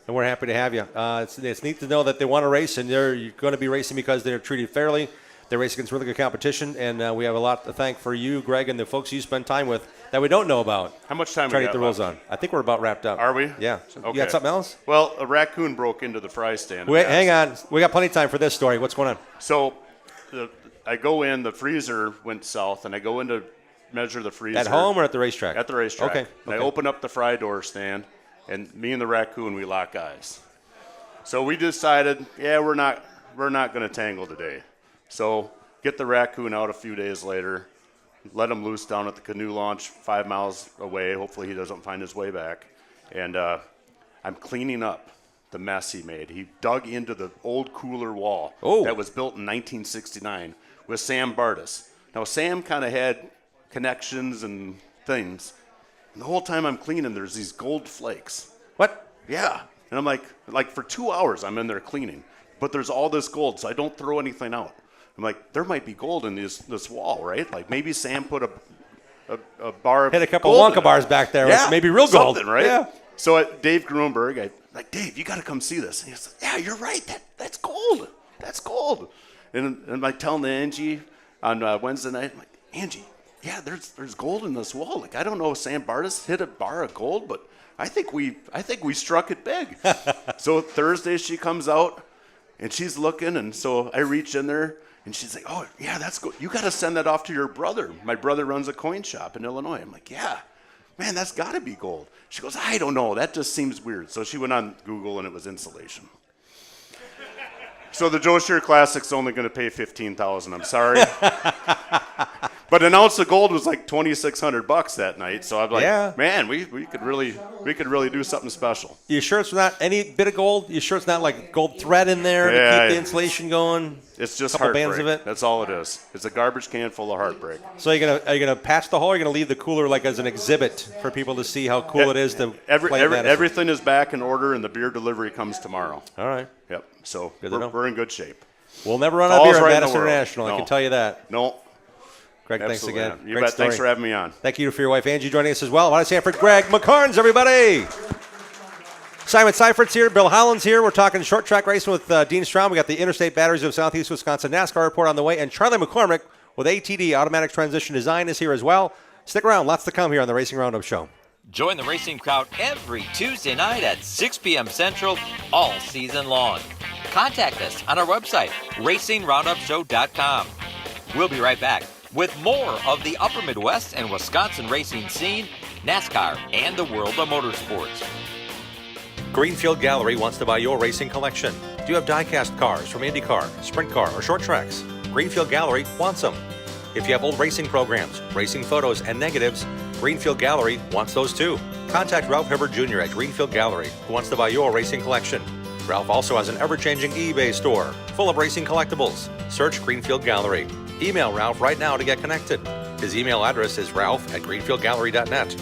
And we're happy to have you. It's neat to know that they want to race, and you're going to be racing because they're treated fairly. They race against really good competition, and we have a lot to thank for you, Greg, and the folks you spend time with that we don't know about. How much time trying we to get got the rules left? on? I think we're about wrapped up. Are we? Yeah. Okay. You got something else? Well, a raccoon broke into the fry stand. Wait, hang on. We got plenty of time for this story. What's going on? So I go in, the freezer went south, and I go in to measure the freezer. At home or at the racetrack? At the racetrack. Okay. And I open up the fry door stand, and me and the raccoon, we lock eyes. So we decided, we're not going to tangle today. So get the raccoon out a few days later, let him loose down at the canoe launch 5 miles away. Hopefully he doesn't find his way back. And I'm cleaning up the mess he made. He dug into the old cooler wall that was built in 1969 with Sam Bardis. Now, Sam kind of had connections and things. And the whole time I'm cleaning, there's these gold flakes. What? Yeah. And I'm like for 2 hours I'm in there cleaning, but there's all this gold, so I don't throw anything out. I'm like, there might be gold in this wall, right? Like maybe Sam put a bar of hit a couple gold Wonka bars back there. Yeah, Maybe real gold, something, right? Yeah. So Dave Grunberg, I like, Dave, you got to come see this. And he's like, yeah, you're right. That's gold. That's gold. And I'm like telling Angie on Wednesday night, I'm like, Angie, yeah, there's gold in this wall. Like I don't know if Sam Bartis hit a bar of gold, but I think we struck it big. So Thursday she comes out and she's looking, and so I reach in there and she's like, oh yeah, that's good. You got to send that off to your brother. My brother runs a coin shop in Illinois. I'm like, yeah, man, that's got to be gold. She goes, I don't know. That just seems weird. So she went on Google and it was insulation. So the Joe Shear Classic's only going to pay $15,000. I'm sorry. But an ounce of gold was like $2,600 that night. So I'm like, man, we could really do something special. You sure it's not any bit of gold? You sure it's not like gold thread in there to keep the insulation going? It's just couple heartbreak. bands of it. That's all it is. It's a garbage can full of heartbreak. So are you gonna patch the hole? Or are you gonna leave the cooler like as an exhibit for people to see how cool it is to play Madison? Everything is back in order, and the beer delivery comes tomorrow. All right. Yep. So we're in good shape. We'll never run out of beer at right Madison International. No. I can tell you that. No. Greg, Absolutely thanks again. You bet. Thanks for having me on. Thank you for your wife Angie joining us as well. I want to say for Greg McCarns, everybody. Simon Seifert's here. Bill Holland's here. We're talking short track racing with Dean Strom. We got the Interstate Batteries of Southeast Wisconsin NASCAR report on the way. And Charlie McCormick with ATD Automatic Transmission Design is here as well. Stick around. Lots to come here on the Racing Roundup Show. Join the racing crowd every Tuesday night at 6 p.m. Central all season long. Contact us on our website, racingroundupshow.com. We'll be right back with more of the Upper Midwest and Wisconsin racing scene, NASCAR, and the world of motorsports. Greenfield Gallery wants to buy your racing collection. Do you have die-cast cars from IndyCar, Sprint Car, or short tracks? Greenfield Gallery wants them. If you have old racing programs, racing photos, and negatives, Greenfield Gallery wants those too. Contact Ralph Hibbert Jr. at Greenfield Gallery, who wants to buy your racing collection. Ralph also has an ever-changing eBay store full of racing collectibles. Search Greenfield Gallery. Email Ralph right now to get connected. His email address is ralph@greenfieldgallery.net.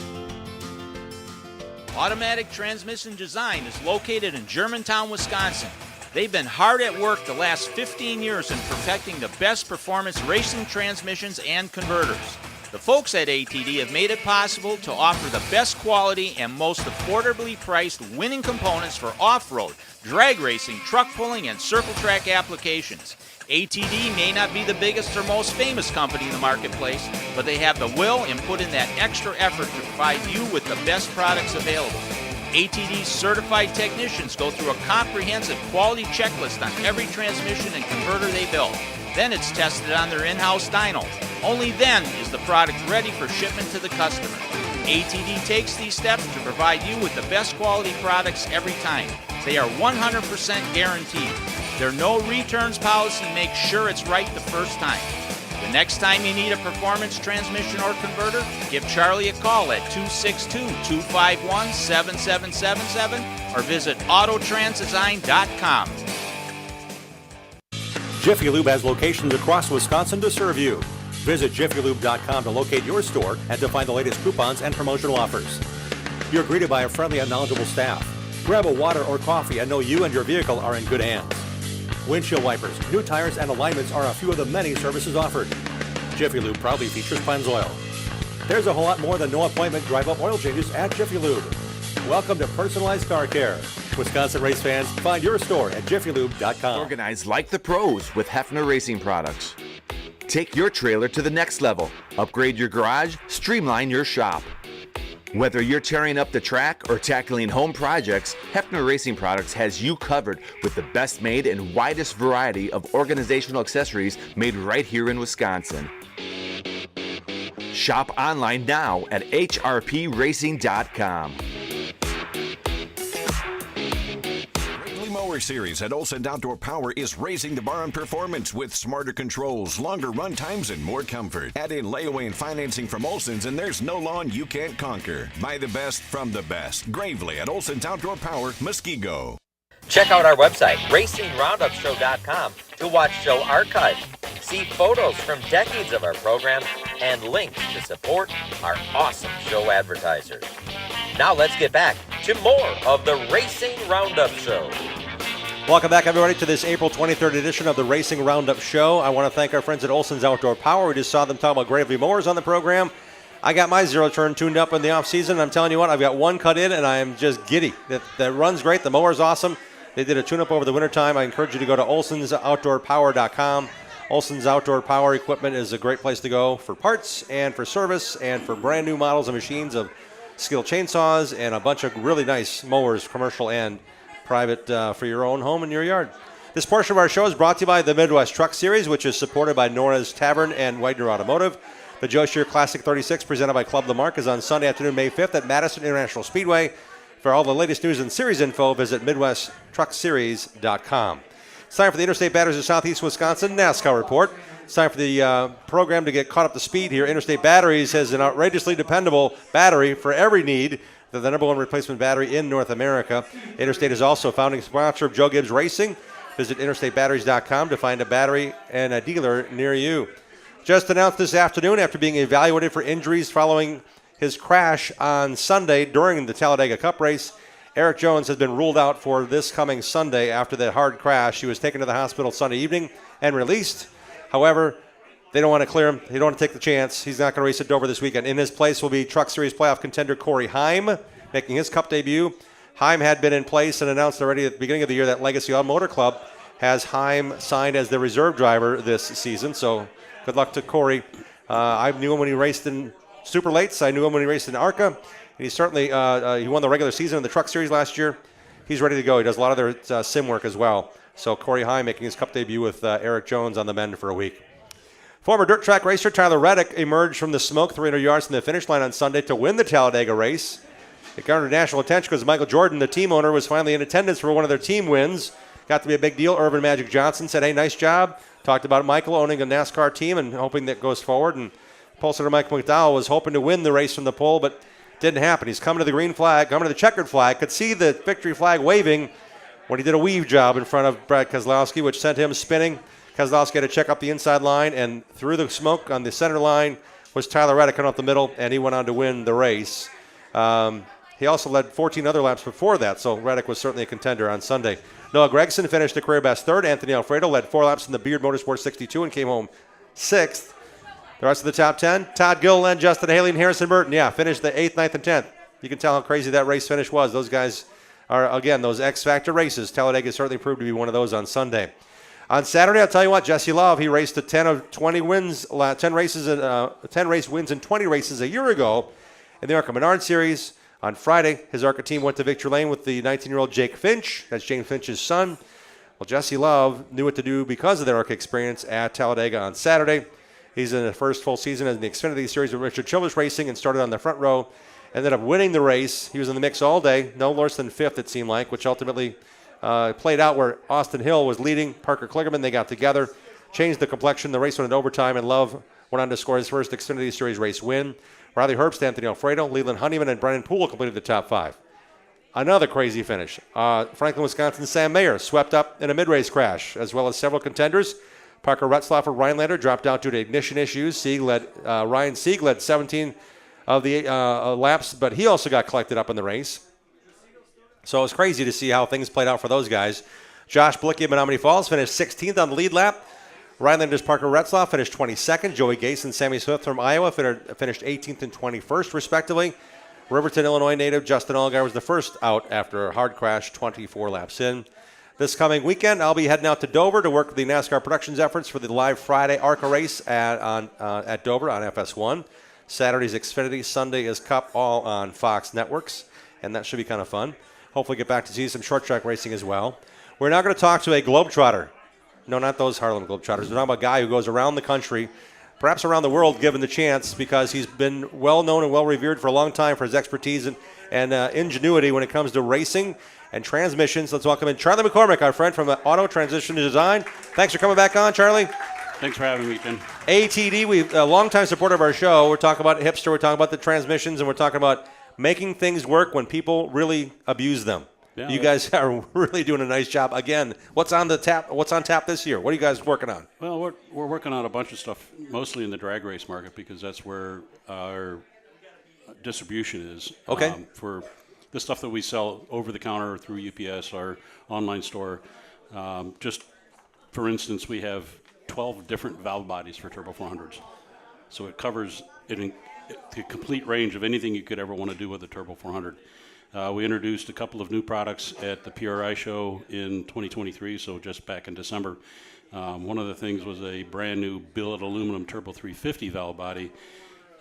Automatic Transmission Design is located in Germantown, Wisconsin. They've been hard at work the last 15 years in perfecting the best performance racing transmissions and converters. The folks at ATD have made it possible to offer the best quality and most affordably priced winning components for off-road, drag racing, truck pulling, and circle track applications. ATD may not be the biggest or most famous company in the marketplace, but they have the will and put in that extra effort to provide you with the best products available. ATD's certified technicians go through a comprehensive quality checklist on every transmission and converter they build. Then it's tested on their in-house dyno. Only then is the product ready for shipment to the customer. ATD takes these steps to provide you with the best quality products every time. They are 100% guaranteed. Their no returns policy makes sure it's right the first time. The next time you need a performance transmission or converter, give Charlie a call at 262-251-7777 or visit autotransdesign.com. Jiffy Lube has locations across Wisconsin to serve you. Visit jiffylube.com to locate your store and to find the latest coupons and promotional offers. You're greeted by a friendly and knowledgeable staff. Grab a water or coffee and know you and your vehicle are in good hands. Windshield wipers, new tires, and alignments are a few of the many services offered. Jiffy Lube proudly features Pennzoil. There's a whole lot more than no appointment drive-up oil changes at Jiffy Lube. Welcome to personalized car care. Wisconsin race fans, find your store at jiffylube.com. Organize like the pros with Hefner Racing Products. Take your trailer to the next level. Upgrade your garage, streamline your shop. Whether you're tearing up the track or tackling home projects, Hefner Racing Products has you covered with the best made and widest variety of organizational accessories made right here in Wisconsin. Shop online now at hrpracing.com. Mower Series at Olson Outdoor Power is raising the bar on performance with smarter controls, longer run times, and more comfort. Add in layaway and financing from Olson's, and there's no lawn you can't conquer. Buy the best from the best. Gravely at Olson's Outdoor Power, Muskego. Check out our website, racingroundupshow.com, to watch show archives, see photos from decades of our program, and links to support our awesome show advertisers. Now let's get back to more of the Racing Roundup Show. Welcome back, everybody, to this April 23rd edition of the Racing Roundup Show. I want to thank our friends at Olson's Outdoor Power. We just saw them talk about Gravely Mowers on the program. I got my zero turn tuned up in the off season. I'm telling you what, I've got one cut in, and I am just giddy. That runs great. The mower's awesome. They did a tune-up over the wintertime. I encourage you to go to olsonsoutdoorpower.com. Olson's Outdoor Power Equipment is a great place to go for parts and for service and for brand new models and machines of Skil chainsaws and a bunch of really nice mowers, commercial and private, for your own home and your yard. This portion of our show is brought to you by the Midwest Truck Series, which is supported by Nora's Tavern and Widener Automotive. The Joe Shear Classic 36, presented by Club Lamarck, is on Sunday afternoon, May 5th at Madison International Speedway. For all the latest news and series info, visit MidwestTruckSeries.com. It's time for the Interstate Batteries of Southeast Wisconsin NASCAR report. It's time for the program to get caught up to speed here. Interstate Batteries has an outrageously dependable battery for every need. They're the number one replacement battery in North America. Interstate is also a founding sponsor of Joe Gibbs Racing. Visit interstatebatteries.com to find a battery and a dealer near you. Just announced this afternoon, after being evaluated for injuries following his crash on Sunday during the Talladega Cup race, Eric Jones has been ruled out for this coming Sunday after that hard crash. He was taken to the hospital Sunday evening and released. However, they don't want to clear him. They don't want to take the chance. He's not going to race at Dover this weekend. In his place will be Truck Series playoff contender Corey Heim, making his Cup debut. Heim had been in place and announced already at the beginning of the year that Legacy Automotive Club has Heim signed as the reserve driver this season. So good luck to Corey. I knew him when he raced in Super Lates. I knew him when he raced in ARCA. And he certainly he won the regular season in the Truck Series last year. He's ready to go. He does a lot of their sim work as well. So Corey Heim making his Cup debut with Eric Jones on the mend for a week. Former dirt track racer Tyler Reddick emerged from the smoke 300 yards from the finish line on Sunday to win the Talladega race. It garnered national attention because Michael Jordan, the team owner, was finally in attendance for one of their team wins. Got to be a big deal. Irvin Magic Johnson said, hey, nice job. Talked about Michael owning a NASCAR team and hoping that goes forward. And pole sitter Mike McDowell was hoping to win the race from the pole, but didn't happen. He's coming to the green flag, coming to the checkered flag. Could see the victory flag waving when he did a weave job in front of Brad Keselowski, which sent him spinning. Keselowski had to check up the inside line, and through the smoke on the center line was Tyler Reddick coming up the middle, and he went on to win the race. He also led 14 other laps before that, so Reddick was certainly a contender on Sunday. Noah Gragson finished a career best third. Anthony Alfredo led 4 laps in the Beard Motorsports 62 and came home 6th. The rest of the top 10, Todd Gilliland, Justin Haley, and Harrison Burton, finished the 8th, 9th, and 10th. You can tell how crazy that race finish was. Those guys are, again, those X-Factor races. Talladega certainly proved to be one of those on Sunday. On Saturday, I'll tell you what, Jesse Love, he raced a 10 of 20 wins, 10 race wins and 20 races a year ago in the ARCA Menard Series. On Friday, his ARCA team went to victory lane with the 19-year-old Jake Finch. That's James Finch's son. Well, Jesse Love knew what to do because of their ARCA experience at Talladega on Saturday. He's in the first full season in the Xfinity Series with Richard Childress Racing and started on the front row. Ended up winning the race. He was in the mix all day, no worse than 5th it seemed like, which ultimately played out where Austin Hill was leading. Parker Kligerman, they got together, changed the complexion. The race went in overtime, and Love went on to score his first Xfinity Series race win. Riley Herbst, Anthony Alfredo, Leland Honeyman, and Brennan Poole completed the top 5. Another crazy finish. Franklin, Wisconsin, Sam Mayer swept up in a mid-race crash, as well as several contenders. Parker Retzlaff, Rhinelander, dropped out due to ignition issues. Ryan Sieg led 17 of the laps, but he also got collected up in the race. So it was crazy to see how things played out for those guys. Josh Blicky of Menominee Falls finished 16th on the lead lap. Rhinelander's Parker Retzlaff finished 22nd. Joey Gase and Sammy Smith from Iowa finished 18th and 21st, respectively. Riverton, Illinois native Justin Allgaier was the first out after a hard crash 24 laps in. This coming weekend, I'll be heading out to Dover to work with the NASCAR Productions efforts for the live Friday ARCA race at Dover on FS1. Saturday's Xfinity, Sunday is Cup, all on Fox Networks, and that should be kind of fun. Hopefully get back to see some short track racing as well. We're now going to talk to a Globetrotter. No, not those Harlem Globetrotters. We're talking about a guy who goes around the country, perhaps around the world, given the chance, because he's been well-known and well-revered for a long time for his expertise and ingenuity when it comes to racing and transmissions. Let's welcome in Charlie McCormick, our friend from Auto Transition Design. Thanks for coming back on, Charlie. Thanks for having me, Ken. ATD, we've a longtime supporter of our show. We're talking about Hipster, we're talking about the transmissions, and we're talking about making things work when people really abuse them. Yeah, you guys are really doing a nice job. Again, what's on tap this year? What are you guys working on? Well, we're working on a bunch of stuff, mostly in the drag race market, because that's where our distribution is. Okay. For the stuff that we sell over the counter through UPS, our online store, Just for instance, we have 12 different valve bodies for Turbo 400s. So it covers the complete range of anything you could ever want to do with a Turbo 400. We introduced a couple of new products at the PRI show in 2023, so just back in December. One of the things was a brand new billet aluminum Turbo 350 valve body.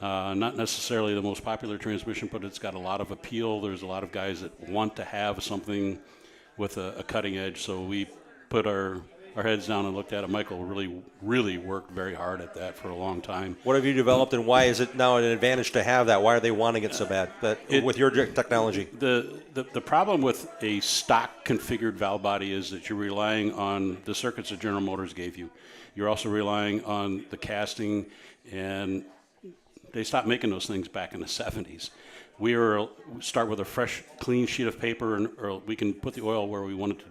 Not necessarily the most popular transmission, but it's got a lot of appeal. There's a lot of guys that want to have something with a cutting edge, so we put our heads down and looked at it. Michael really worked very hard at that for a long time. What have you developed, and why is it now an advantage to have that? Why are they wanting it so bad with your technology? The problem with a stock configured valve body is that you're relying on the circuits that General Motors gave you. You're also relying on the casting, and they stopped making those things back in the 70s. We start with a fresh, clean sheet of paper, or we can put the oil where we want it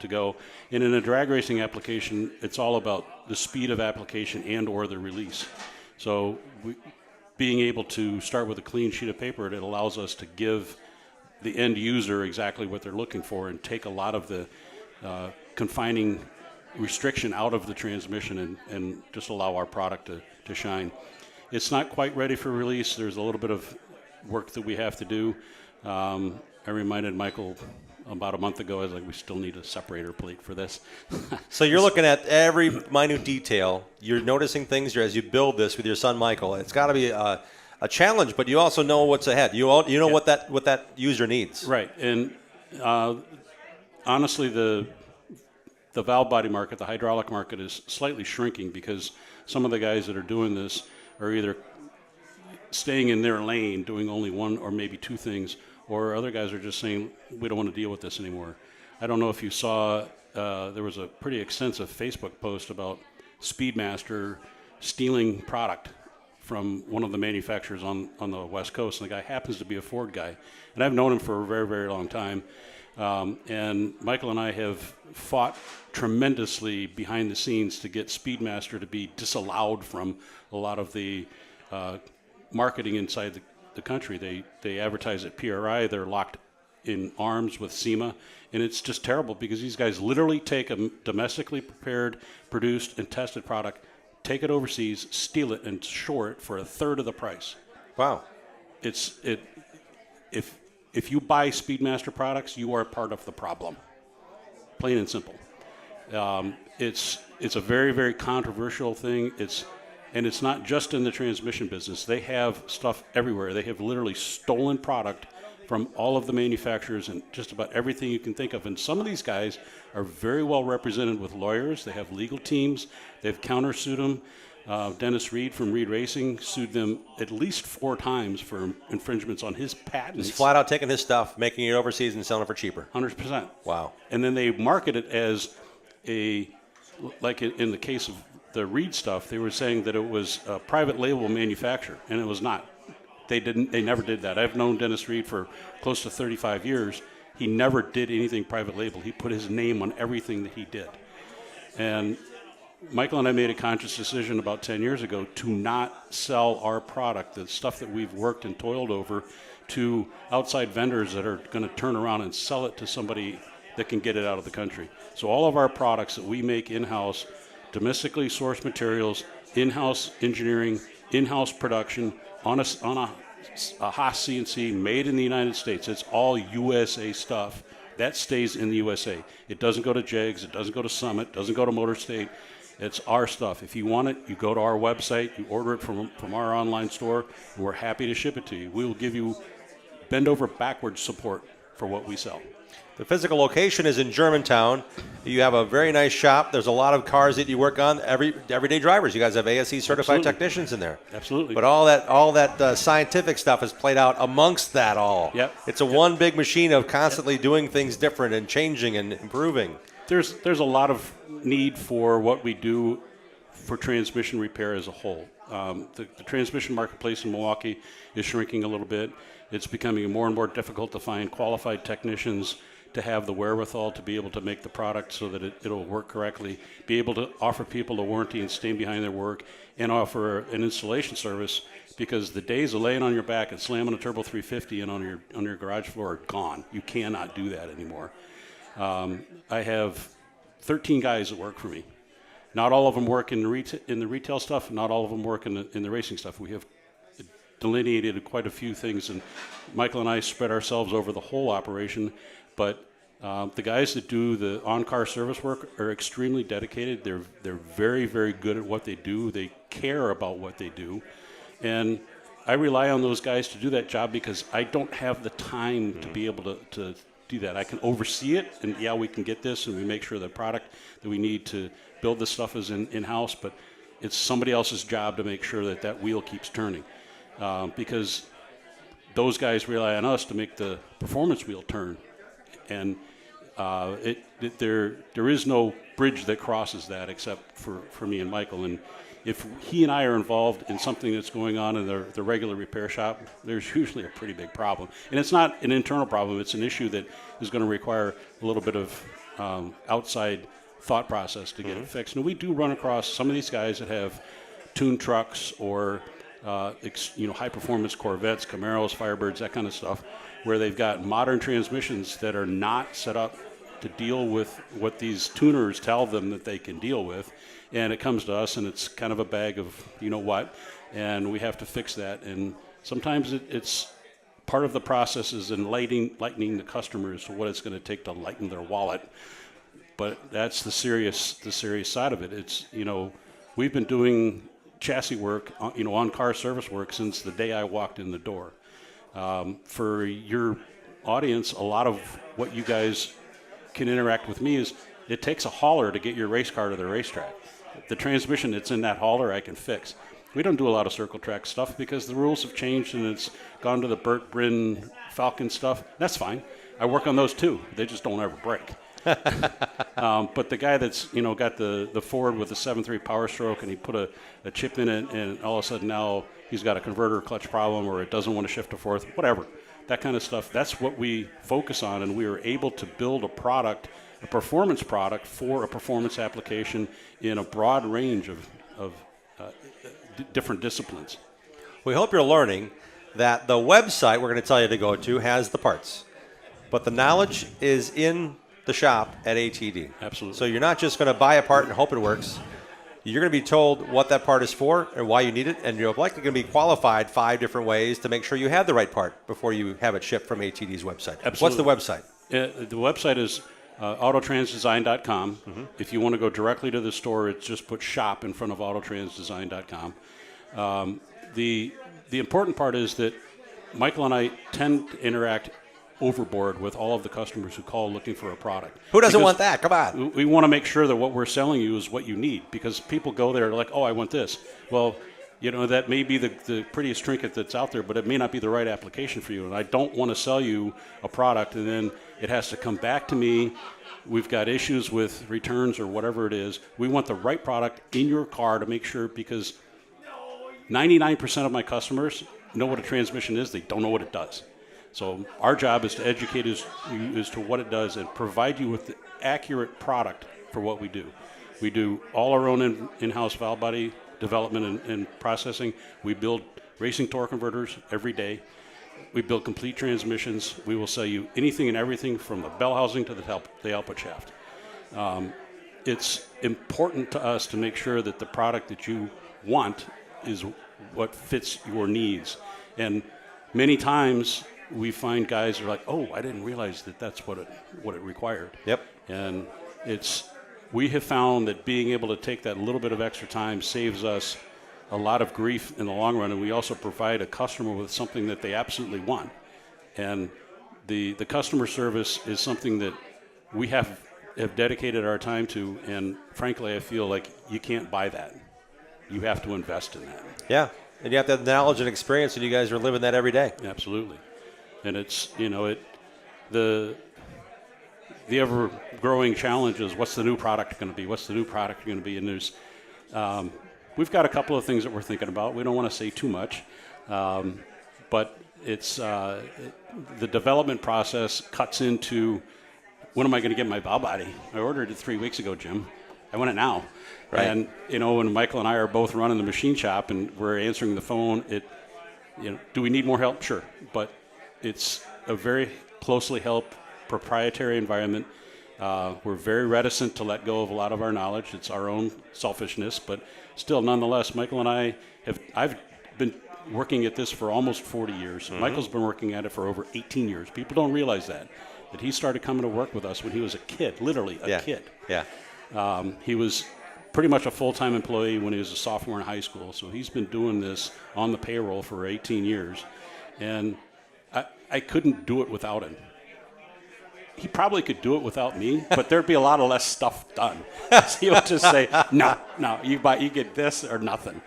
to go. And in a drag racing application, it's all about the speed of application and or the release. So being able to start with a clean sheet of paper, it allows us to give the end user exactly what they're looking for and take a lot of the confining restriction out of the transmission and just allow our product to shine. It's not quite ready for release. There's a little bit of work that we have to do. I reminded Michael about a month ago, I was like, we still need a separator plate for this. So you're looking at every minute detail. You're noticing things as you build this with your son, Michael. It's got to be a challenge, but you also know what's ahead. You know what that user needs. Right. And honestly, the valve body market, the hydraulic market, is slightly shrinking because some of the guys that are doing this are either staying in their lane, doing only one or maybe two things, or other guys are just saying, we don't want to deal with this anymore. I don't know if you saw, there was a pretty extensive Facebook post about Speedmaster stealing product from one of the manufacturers on the West Coast, and the guy happens to be a Ford guy. And I've known him for a very, very long time. And Michael and I have fought tremendously behind the scenes to get Speedmaster to be disallowed from a lot of the marketing inside the country. They advertise at PRI. They're locked in arms with SEMA, and it's just terrible because these guys literally take a domestically prepared, produced, and tested product, take it overseas, steal it, and shore it for a third of the price. Wow. If you buy Speedmaster products, you are part of the problem. Plain and simple. It's a very, very controversial thing. And it's not just in the transmission business. They have stuff everywhere. They have literally stolen product from all of the manufacturers and just about everything you can think of. And some of these guys are very well represented with lawyers. They have legal teams. They've countersued them. Dennis Reed from Reed Racing sued them at least 4 times for infringements on his patents. He's flat out taking his stuff, making it overseas, and selling it for cheaper. 100%. Wow. And then they market it as like in the case of the Reed stuff, they were saying that it was a private label manufacturer, and it was not. They never did that. I've known Dennis Reed for close to 35 years. He never did anything private label. He put his name on everything that he did. And Michael and I made a conscious decision about 10 years ago to not sell our product, the stuff that we've worked and toiled over, to outside vendors that are going to turn around and sell it to somebody that can get it out of the country. So all of our products that we make in-house, domestically sourced materials, in-house engineering, in-house production, on a Haas CNC, made in the United States. It's all USA stuff. That stays in the USA. It doesn't go to JEGS. It doesn't go to Summit. It doesn't go to Motor State. It's our stuff. If you want it, you go to our website. You order it from our online store, and we're happy to ship it to you. We will give you bend over backwards support for what we sell. The physical location is in Germantown. You have a very nice shop. There's a lot of cars that you work on. Everyday drivers. You guys have ASE certified technicians in there. Absolutely. But all that scientific stuff is played out amongst that all. Yep. It's one big machine of constantly doing things different and changing and improving. There's a lot of need for what we do for transmission repair as a whole. The transmission marketplace in Milwaukee is shrinking a little bit. It's becoming more and more difficult to find qualified technicians to have the wherewithal to be able to make the product so that it'll work correctly, be able to offer people a warranty and stand behind their work, and offer an installation service, because the days of laying on your back and slamming a Turbo 350 in on your garage floor are gone. You cannot do that anymore. I have 13 guys that work for me. Not all of them work in the retail stuff. Not all of them work in the racing stuff. We have delineated quite a few things, and Michael and I spread ourselves over the whole operation. But the guys that do the on-car service work are extremely dedicated. They're very, very good at what they do. They care about what they do, and I rely on those guys to do that job because I don't have the time to be able to do that. I can oversee it, and yeah, we can get this, and we make sure the product that we need to build this stuff is in-house, but it's somebody else's job to make sure that wheel keeps turning, because those guys rely on us to make the performance wheel turn, and there is no bridge that crosses that except for me and Michael. And if he and I are involved in something that's going on in the regular repair shop, there's usually a pretty big problem. And it's not an internal problem. It's an issue that is going to require a little bit of outside thought process to get it fixed. And we do run across some of these guys that have tuned trucks or high-performance Corvettes, Camaros, Firebirds, that kind of stuff, where they've got modern transmissions that are not set up to deal with what these tuners tell them that they can deal with. And it comes to us, and it's kind of a bag of you-know-what, and we have to fix that. And sometimes it's part of the process is enlightening the customer as to what it's going to take to lighten their wallet. But that's the serious side of it. It's, we've been doing chassis work, on-car service work since the day I walked in the door. For your audience, a lot of what you guys can interact with me is it takes a hauler to get your race car to the racetrack. The transmission that's in that hauler I can fix. We don't do a lot of circle track stuff because the rules have changed and it's gone to the Burt Bryn Falcon stuff. That's fine. I work on those too. They just don't ever break. But the guy that's got the Ford with the 7.3 Power Stroke and he put a chip in it and all of a sudden now he's got a converter clutch problem or it doesn't want to shift to fourth, whatever. That kind of stuff, that's what we focus on, and we are able to build a performance product for a performance application in a broad range of different disciplines. We hope you're learning that the website we're going to tell you to go to has the parts, but the knowledge is in the shop at ATD. Absolutely. So you're not just going to buy a part and hope it works. You're going to be told what that part is for and why you need it, and you're likely going to be qualified 5 different ways to make sure you have the right part before you have it shipped from ATD's website. Absolutely. What's the website? The website is autotransdesign.com. If you want to go directly to the store, it's just put shop in front of autotransdesign.com. The important part is that Michael and I tend to interact overboard with all of the customers who call looking for a product. Who doesn't want that? Come on. We want to make sure that what we're selling you is what you need, because people go there like, oh, I want this. Well, that may be the prettiest trinket that's out there, but it may not be the right application for you. And I don't want to sell you a product and then it has to come back to me. We've got issues with returns or whatever it is. We want the right product in your car to make sure, because 99% of my customers know what a transmission is. They don't know what it does. So our job is to educate you as to what it does and provide you with the accurate product for what we do. We do all our own in-house valve body development and processing. We build racing torque converters every day. We build complete transmissions. We will sell you anything and everything from the bell housing to the output shaft. It's important to us to make sure that the product that you want is what fits your needs. And many times we find guys are like, oh, I didn't realize that that's what it required. Yep. And we have found that being able to take that little bit of extra time saves us a lot of grief in the long run, and we also provide a customer with something that they absolutely want. And the customer service is something that we have dedicated our time to, and frankly, I feel like you can't buy that. You have to invest in that. Yeah, and you have to have the knowledge and experience, and you guys are living that every day. Absolutely. And it's, the ever-growing challenge is, what's the new product going to be? What's the new product going to be? And there's, we've got a couple of things that we're thinking about. We don't want to say too much, but it's the development process cuts into, when am I going to get my valve body? I ordered it 3 weeks ago, Jim. I want it now. Right. And, when Michael and I are both running the machine shop and we're answering the phone, do we need more help? Sure. But it's a very closely held proprietary environment. We're very reticent to let go of a lot of our knowledge. It's our own selfishness, but still, nonetheless, Michael and I've been working at this for almost 40 years. Mm-hmm. Michael's been working at it for over 18 years. People don't realize that he started coming to work with us when he was a kid, literally a kid. Yeah. He was pretty much a full-time employee when he was a sophomore in high school, so he's been doing this on the payroll for 18 years, and I couldn't do it without him. He probably could do it without me, but there'd be a lot of less stuff done. He would just say, no, you get this or nothing.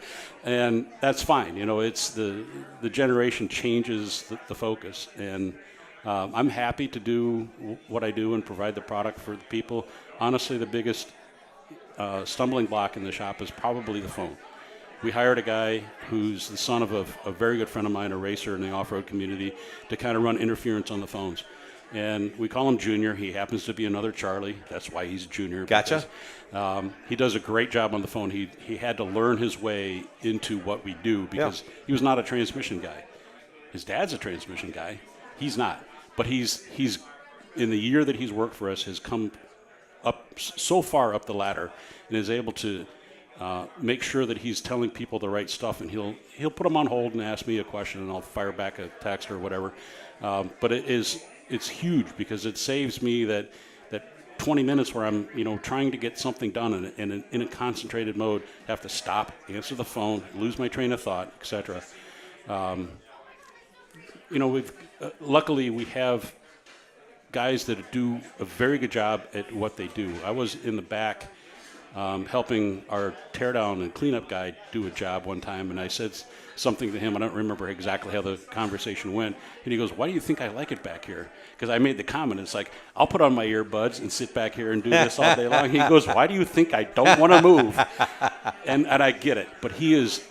And that's fine. It's the generation changes the focus. And I'm happy to do what I do and provide the product for the people. Honestly, the biggest stumbling block in the shop is probably the phone. We hired a guy who's the son of a very good friend of mine, a racer in the off-road community, to kind of run interference on the phones. And we call him Junior. He happens to be another Charlie. That's why he's Junior. Gotcha. Because, he does a great job on the phone. He had to learn his way into what we do because he was not a transmission guy. His dad's a transmission guy. He's not. But he's in the year that he's worked for us has come up so far up the ladder and is able to make sure that he's telling people the right stuff. And he'll put them on hold and ask me a question, and I'll fire back a text or whatever. But it's huge because it saves me that 20 minutes where I'm trying to get something done and in a concentrated mode, have to stop, answer the phone, lose my train of thought, etc. Luckily we have guys that do a very good job at what they do. I was in the back helping our teardown and cleanup guy do a job one time, and I said something to him. I don't remember exactly how the conversation went. And he goes, "Why do you think I like it back here?" Because I made the comment, it's like, I'll put on my earbuds and sit back here and do this all day long. He goes, "Why do you think I don't want to move?" And I get it, but he is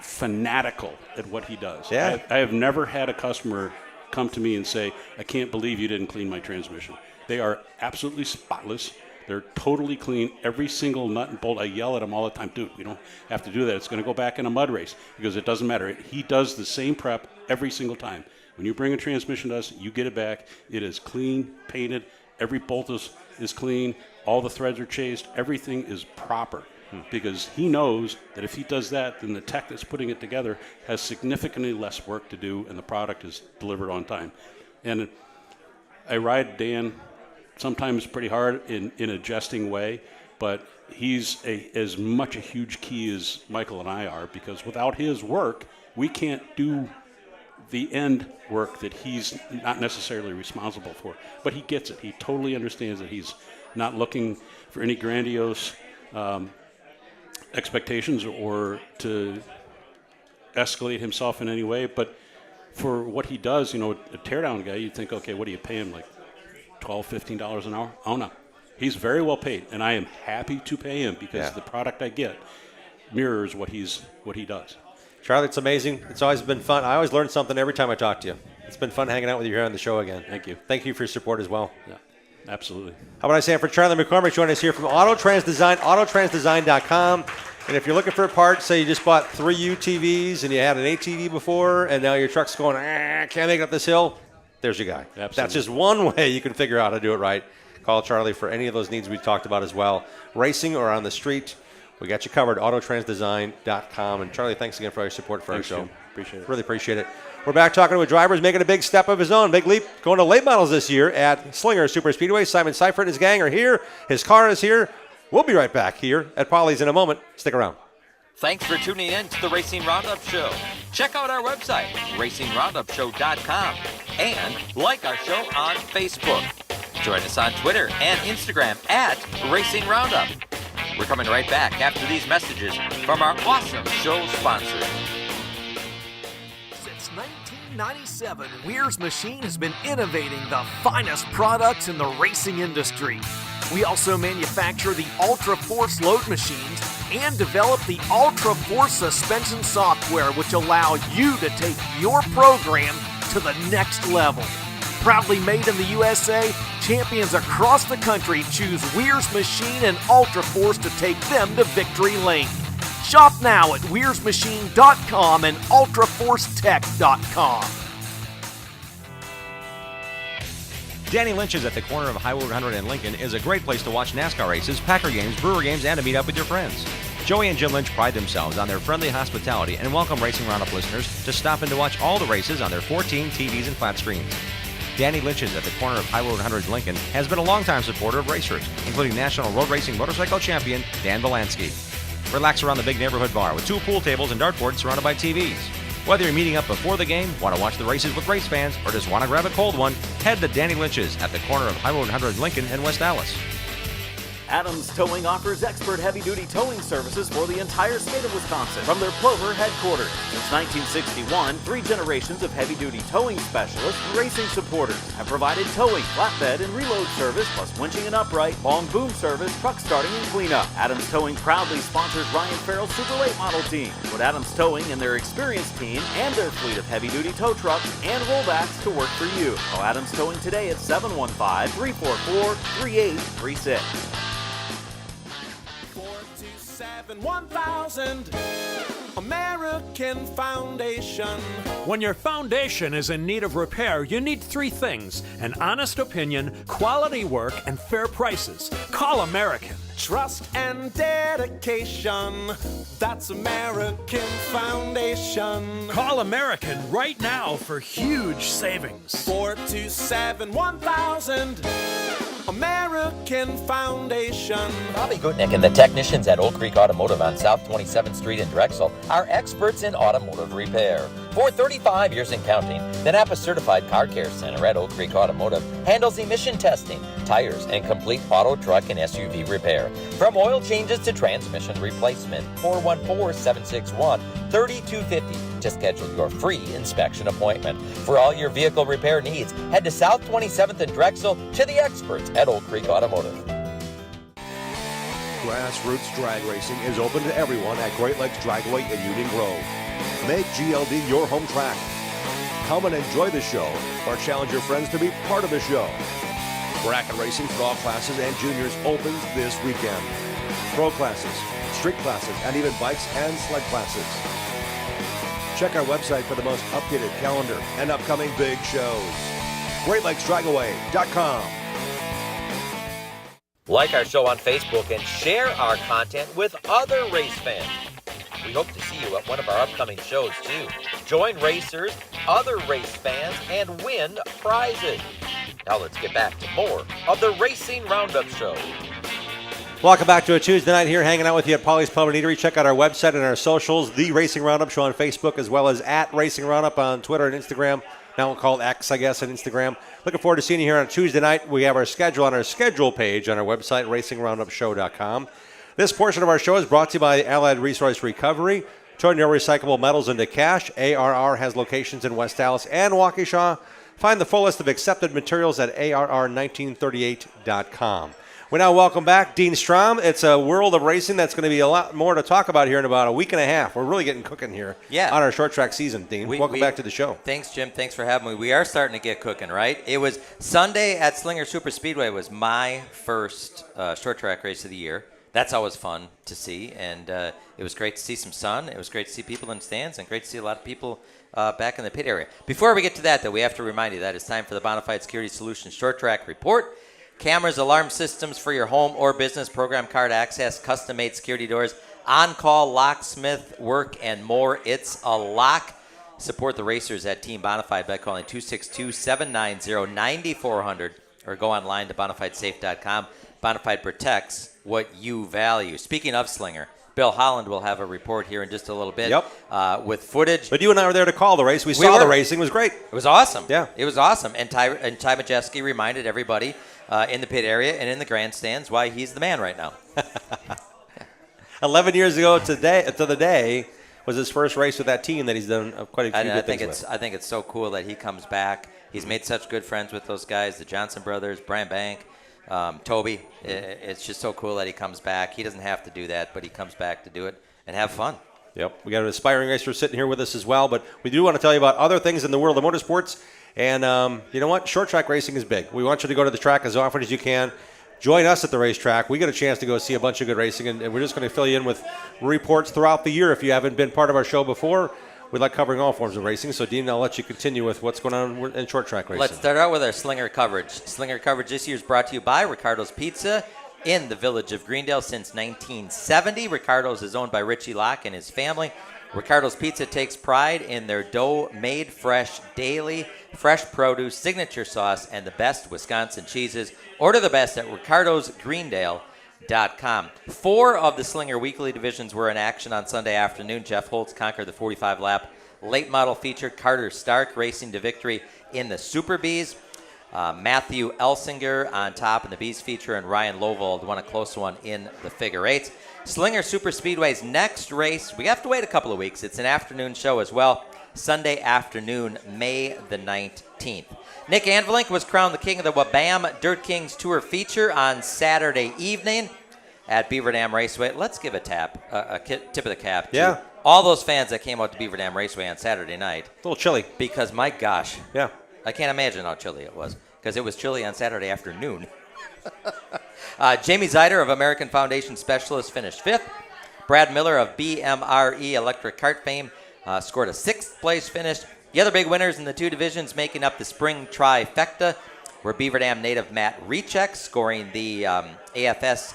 fanatical at what he does. Yeah. I have never had a customer come to me and say, "I can't believe you didn't clean my transmission." They are absolutely spotless. They're totally clean. Every single nut and bolt, I yell at him all the time, "Dude, we don't have to do that. It's going to go back in a mud race." Because it doesn't matter. He does the same prep every single time. When you bring a transmission to us, you get it back. It is clean, painted. Every bolt is clean. All the threads are chased. Everything is proper. Because he knows that if he does that, then the tech that's putting it together has significantly less work to do, and the product is delivered on time. And I ride Dan sometimes pretty hard in a jesting way, but he's as much a huge key as Michael and I are, because without his work, we can't do the end work that he's not necessarily responsible for. But he gets it. He totally understands that he's not looking for any grandiose expectations or to escalate himself in any way. But for what he does, a teardown guy, you'd think, okay, what do you pay him, like $12, $15 an hour? Oh, no. He's very well paid, and I am happy to pay him because the product I get mirrors what he does. Charlie, it's amazing. It's always been fun. I always learn something every time I talk to you. It's been fun hanging out with you here on the show again. Thank you. Thank you for your support as well. Yeah, absolutely. How about I say it for Charlie McCormick, joining us here from Auto Trans Design, autotransdesign.com. And if you're looking for a part, say you just bought 3 UTVs and you had an ATV before, and now your truck's going, can't make it up this hill, there's your guy. Absolutely. That's just one way you can figure out how to do it right. Call Charlie for any of those needs we talked about as well. Racing or on the street, we got you covered, autotransdesign.com. And Charlie, thanks again for all your support for our show. Jim. Appreciate it. Really appreciate it. We're back talking to a driver who's making a big step of his own, big leap, going to late models this year at Slinger Super Speedway. Simon Seifert and his gang are here. His car is here. We'll be right back here at Polly's in a moment. Stick around. Thanks for tuning in to the Racing Roundup Show. Check out our website, racingroundupshow.com, and like our show on Facebook. Join us on Twitter and Instagram at Racing Roundup. We're coming right back after these messages from our awesome show sponsors. Since 1997, Weir's Machine has been innovating the finest products in the racing industry. We also manufacture the Ultra Force load machines and develop the Ultra Force suspension software, which allow you to take your program to the next level. Proudly made in the USA, champions across the country choose Weir's Machine and Ultra Force to take them to victory lane. Shop now at weirsmachine.com and ultraforcetech.com. Danny Lynch's at the corner of Highway 100 and Lincoln is a great place to watch NASCAR races, Packer games, Brewer games, and to meet up with your friends. Joey and Jim Lynch pride themselves on their friendly hospitality and welcome Racing Roundup listeners to stop in to watch all the races on their 14 TVs and flat screens. Danny Lynch's at the corner of Highway 100 and Lincoln has been a longtime supporter of racers, including National Road Racing Motorcycle Champion Dan Volansky. Relax around the big neighborhood bar with 2 pool tables and dartboards surrounded by TVs. Whether you're meeting up before the game, want to watch the races with race fans, or just want to grab a cold one, head to Danny Lynch's at the corner of Highway 100 and Lincoln in West Dallas. Adams Towing offers expert heavy-duty towing services for the entire state of Wisconsin from their Plover headquarters. Since 1961, 3 generations of heavy-duty towing specialists and racing supporters have provided towing, flatbed, and reload service, plus winching and upright, long boom service, truck starting, and cleanup. Adams Towing proudly sponsors Ryan Farrell's Super Late Model team. Put Adams Towing and their experienced team and their fleet of heavy-duty tow trucks and rollbacks to work for you. Call Adams Towing today at 715-344-3836. 1000 American Foundation. When your foundation is in need of repair, you need 3 things: an honest opinion, quality work, and fair prices. Call American. Trust and dedication. That's American Foundation. Call American right now for huge savings. 427-1000 American Foundation. Bobby Gutnick and the technicians at Oak Creek Automotive on South 27th Street in Drexel are experts in automotive repair. For 35 years and counting, the Napa Certified Car Care Center at Oak Creek Automotive handles emission testing, tires, and complete auto, truck, and SUV repair. From oil changes to transmission replacement. 414-761-3250 to schedule your free inspection appointment. For all your vehicle repair needs, head to South 27th in Drexel to the experts at Oak Creek Automotive. Grassroots drag racing is open to everyone at Great Lakes Dragway in Union Grove. Make GLD your home track. Come and enjoy the show or challenge your friends to be part of the show. Bracket racing for all classes and juniors opens this weekend. Pro classes, street classes, and even bikes and sled classes. Check our website for the most updated calendar and upcoming big shows. GreatLakesDragaway.com. Like our show on Facebook and share our content with other race fans. We hope to see you at one of our upcoming shows, too. Join racers, other race fans, and win prizes. Now let's get back to more of the Racing Roundup Show. Welcome back to a Tuesday night here, hanging out with you at Polly's Pub and Eatery. Check out our website and our socials, The Racing Roundup Show on Facebook, as well as at Racing Roundup on Twitter and Instagram. Now called X, I guess, on Instagram. Looking forward to seeing you here on a Tuesday night. We have our schedule on our schedule page on our website, RacingRoundupShow.com. This portion of our show is brought to you by Allied Resource Recovery. Turn your recyclable metals into cash. ARR has locations in West Dallas and Waukesha. Find the full list of accepted materials at ARR1938.com. We now welcome back Dean Strom. It's a world of racing that's going to be a lot more to talk about here in about a week and a half. We're really getting cooking here on our short track season, Dean. Welcome back to the show. Thanks, Jim. Thanks for having me. We are starting to get cooking, right? It was Sunday at Slinger Super Speedway was my first short track race of the year. That's always fun to see, and it was great to see some sun. It was great to see people in the stands, and great to see a lot of people back in the pit area. Before we get to that, though, we have to remind you that it's time for the Bonafide Security Solutions Short Track Report. Cameras, alarm systems for your home or business, program card access, custom-made security doors, on-call locksmith work, and more. It's a lock. Support the racers at Team Bonafide by calling 262-790-9400 or go online to bonafidesafe.com. Bonafide protects what you value. Speaking of Slinger, Bill Holland will have a report here in just a little bit with footage. But you and I were there to call the race. We saw the racing. It was great. It was awesome. Yeah. It was awesome. And Ty Majeski reminded everybody in the pit area and in the grandstands why he's the man right now. 11 years ago to the day was his first race with that team that he's done quite a few good things with. I think it's so cool that he comes back. He's made such good friends with those guys, the Johnson brothers, Brian Bank, Toby. It's just so cool that he comes back. He doesn't have to do that, but he comes back to do it and have fun. Yep. We got an aspiring racer sitting here with us as well, but we do want to tell you about other things in the world of motorsports. And you know what? Short track racing is big. We want you to go to the track as often as you can. Join us at the racetrack. We get a chance to go see a bunch of good racing, and we're just going to fill you in with reports throughout the year. If you haven't been part of our show before, We like covering all forms of racing. So, Dean, I'll let you continue with what's going on in short track racing. Let's start out with our Slinger coverage. Slinger coverage this year is brought to you by Ricardo's Pizza in the village of Greendale since 1970. Ricardo's is owned by Richie Locke and his family. Ricardo's Pizza takes pride in their dough made fresh daily, fresh produce, signature sauce, and the best Wisconsin cheeses. Order the best at ricardosgreendale.com. 4 of the Slinger weekly divisions were in action on Sunday afternoon. Jeff Holtz conquered the 45-lap late model feature. Carter Stark racing to victory in the Super Bees. Matthew Elsinger on top in the Bees feature, and Ryan Lovold won a close one in the figure eights. Slinger Super Speedway's next race, we have to wait a couple of weeks. It's an afternoon show as well. Sunday afternoon, May the 19th. Nick Anvelink was crowned the king of the Wabam Dirt Kings Tour feature on Saturday evening at Beaver Dam Raceway. Let's give a tip of the cap to all those fans that came out to Beaver Dam Raceway on Saturday night. A little chilly. Because, my gosh. Yeah. I can't imagine how chilly it was, because it was chilly on Saturday afternoon. Jamie Zeider of American Foundation Specialist finished 5th. Brad Miller of BMRE Electric Kart fame scored a 6th place finish. The other big winners in the 2 divisions making up the spring trifecta were Beaver Dam native Matt Recheck, scoring the AFS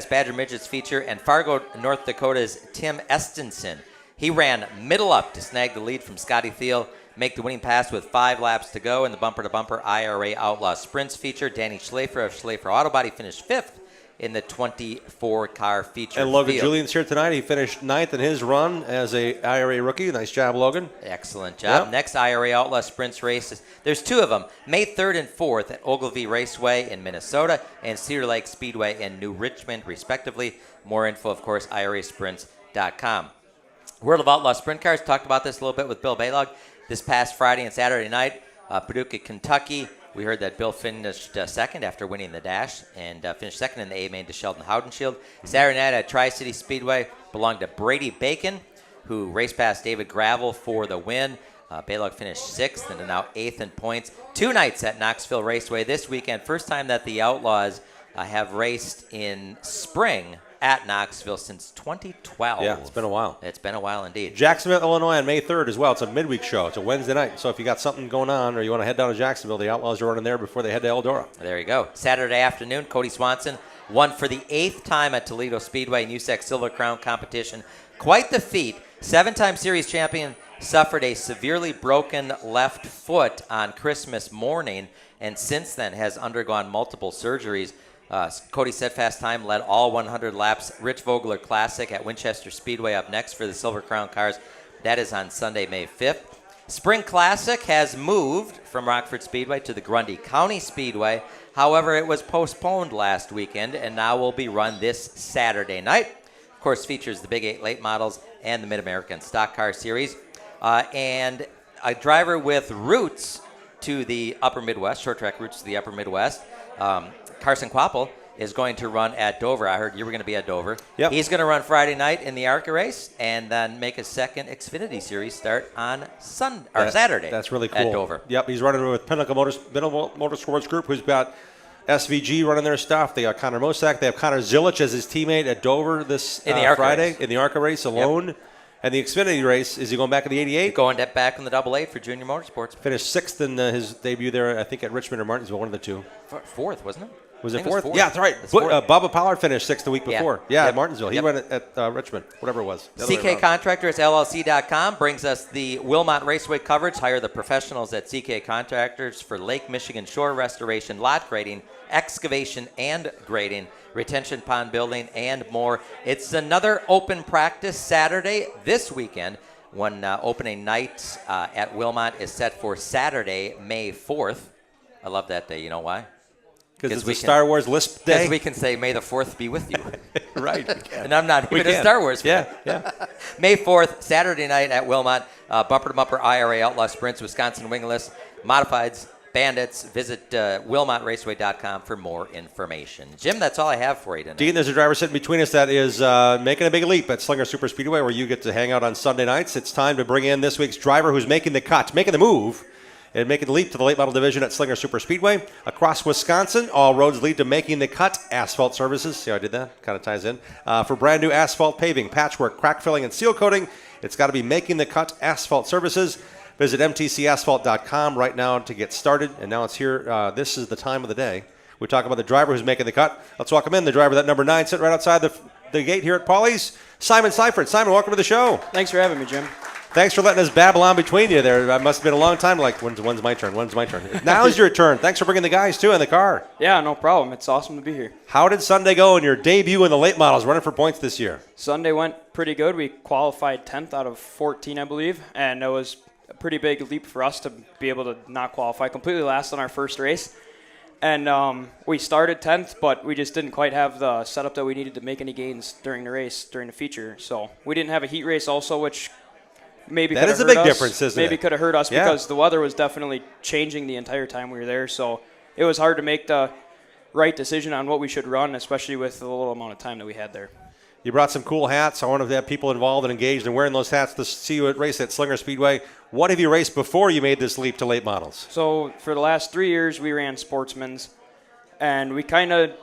Badger Midgets feature, and Fargo, North Dakota's Tim Estenson. He ran middle up to snag the lead from Scotty Thiel, make the winning pass with 5 laps to go in the bumper-to-bumper IRA Outlaw Sprints feature. Danny Schlafer of Schlafer Auto Body finished 5th in the 24-car feature. And Logan field. Julian's here tonight. He finished 9th in his run as a IRA rookie. Nice job, Logan. Excellent job. Yep. Next IRA Outlaw Sprints races. There's 2 of them. May 3rd and 4th at Ogilvie Raceway in Minnesota and Cedar Lake Speedway in New Richmond, respectively. More info, of course, IRAsprints.com. World of Outlaw Sprint Cars. Talked about this a little bit with Bill Balog. This past Friday and Saturday night, Paducah, Kentucky. We heard that Bill finished second after winning the dash and finished second in the A-Main to Sheldon Howden Shield. Saturday night at Tri-City Speedway belonged to Brady Bacon, who raced past David Gravel for the win. Balog finished 6th and now 8th in points. 2 nights at Knoxville Raceway this weekend. First time that the Outlaws have raced in spring at Knoxville since 2012. Yeah, it's been a while. It's been a while indeed. Jacksonville, Illinois on May 3rd as well. It's a midweek show. It's a Wednesday night. So if you got something going on or you want to head down to Jacksonville, the Outlaws are running there before they head to Eldora. There you go. Saturday afternoon, Cody Swanson won for the 8th time at Toledo Speedway in USAC Silver Crown competition. Quite the feat. 7-time series champion suffered a severely broken left foot on Christmas morning and since then has undergone multiple surgeries. Cody Steadfast time led all 100 laps. Rich Vogler Classic at Winchester Speedway up next for the Silver Crown cars. That is on Sunday, May 5th. Spring Classic has moved from Rockford Speedway to the Grundy County Speedway. However, it was postponed last weekend and now will be run this Saturday night. Of course, features the Big 8 late models and the Mid-American Stock Car Series. And a driver with roots to the Upper Midwest, short track roots to the Upper Midwest, Carson Quapple is going to run at Dover. I heard you were going to be at Dover. Yep. He's going to run Friday night in the ARCA race and then make a second Xfinity Series start on Saturday. That's really cool. At Dover. Yep, he's running with Pinnacle Motorsports Group, who's got SVG running their stuff. They got Connor Mosak. They have Connor Zilich as his teammate at Dover this Friday race. in the ARCA race alone. Yep. And the Xfinity race, is he going back in the 88? He's going back in the Double 8 for Junior Motorsports. Finished 6th in his debut there, I think, at Richmond or Martinsville, one of the 2. 4th, wasn't it? Was it 4th? Yeah, that's right. Bubba Pollard finished 6th the week before. Yeah, at Martinsville. He ran at Richmond, whatever it was. CK Contractors LLC.com brings us the Wilmot Raceway coverage. Hire the professionals at CK Contractors for Lake Michigan shore restoration, lot grading, excavation and grading, retention pond building, and more. It's another open practice Saturday this weekend when opening night at Wilmot is set for Saturday, May 4th. I love that day. You know why? Because it's the Star Wars Lisp day. Because we can say, May the 4th be with you. Right. And I'm not even a Star Wars fan. Yeah. May 4th, Saturday night at Wilmot. Bumper-to-bumper IRA Outlaw Sprints, Wisconsin Wingless, Modifieds, Bandits. Visit WilmotRaceway.com for more information. Jim, that's all I have for you tonight. Dean, there's a driver sitting between us that is making a big leap at Slinger Super Speedway, where you get to hang out on Sunday nights. It's time to bring in this week's driver who's making the cut, making the move, and making the leap to the late model division at Slinger Super Speedway. Across Wisconsin, all roads lead to making the cut. Asphalt Services, see how I did that? Kind of ties in. For brand new asphalt paving, patchwork, crack filling, and seal coating, It's got to be Making the Cut Asphalt Services. Visit mtcasphalt.com right now to get started. And now it's here. This is the time of the day. We talk about the driver who's making the cut. Let's welcome in the driver, that number 9, sitting right outside the gate here at Paulie's, Simon Seifert. Simon, welcome to the show. Thanks for having me, Jim. Thanks for letting us babble on between you there. That must have been a long time, like, when's my turn? When's my turn? Now's your turn. Thanks for bringing the guys, too, in the car. Yeah, no problem. It's awesome to be here. How did Sunday go in your debut in the late models, running for points this year? Sunday went pretty good. We qualified 10th out of 14, I believe, and it was a pretty big leap for us to be able to not qualify completely last on our first race. And we started 10th, but we just didn't quite have the setup that we needed to make any gains during the race, during the feature. So we didn't have a heat race also, which maybe that is a big difference, isn't it? Maybe could have hurt us because the weather was definitely changing the entire time we were there. So it was hard to make the right decision on what we should run, especially with the little amount of time that we had there. You brought some cool hats. I wonder if they have people involved and engaged in wearing those hats to see you at race at Slinger Speedway. What have you raced before you made this leap to late models? So for the last 3 years, we ran Sportsman's, and we kind of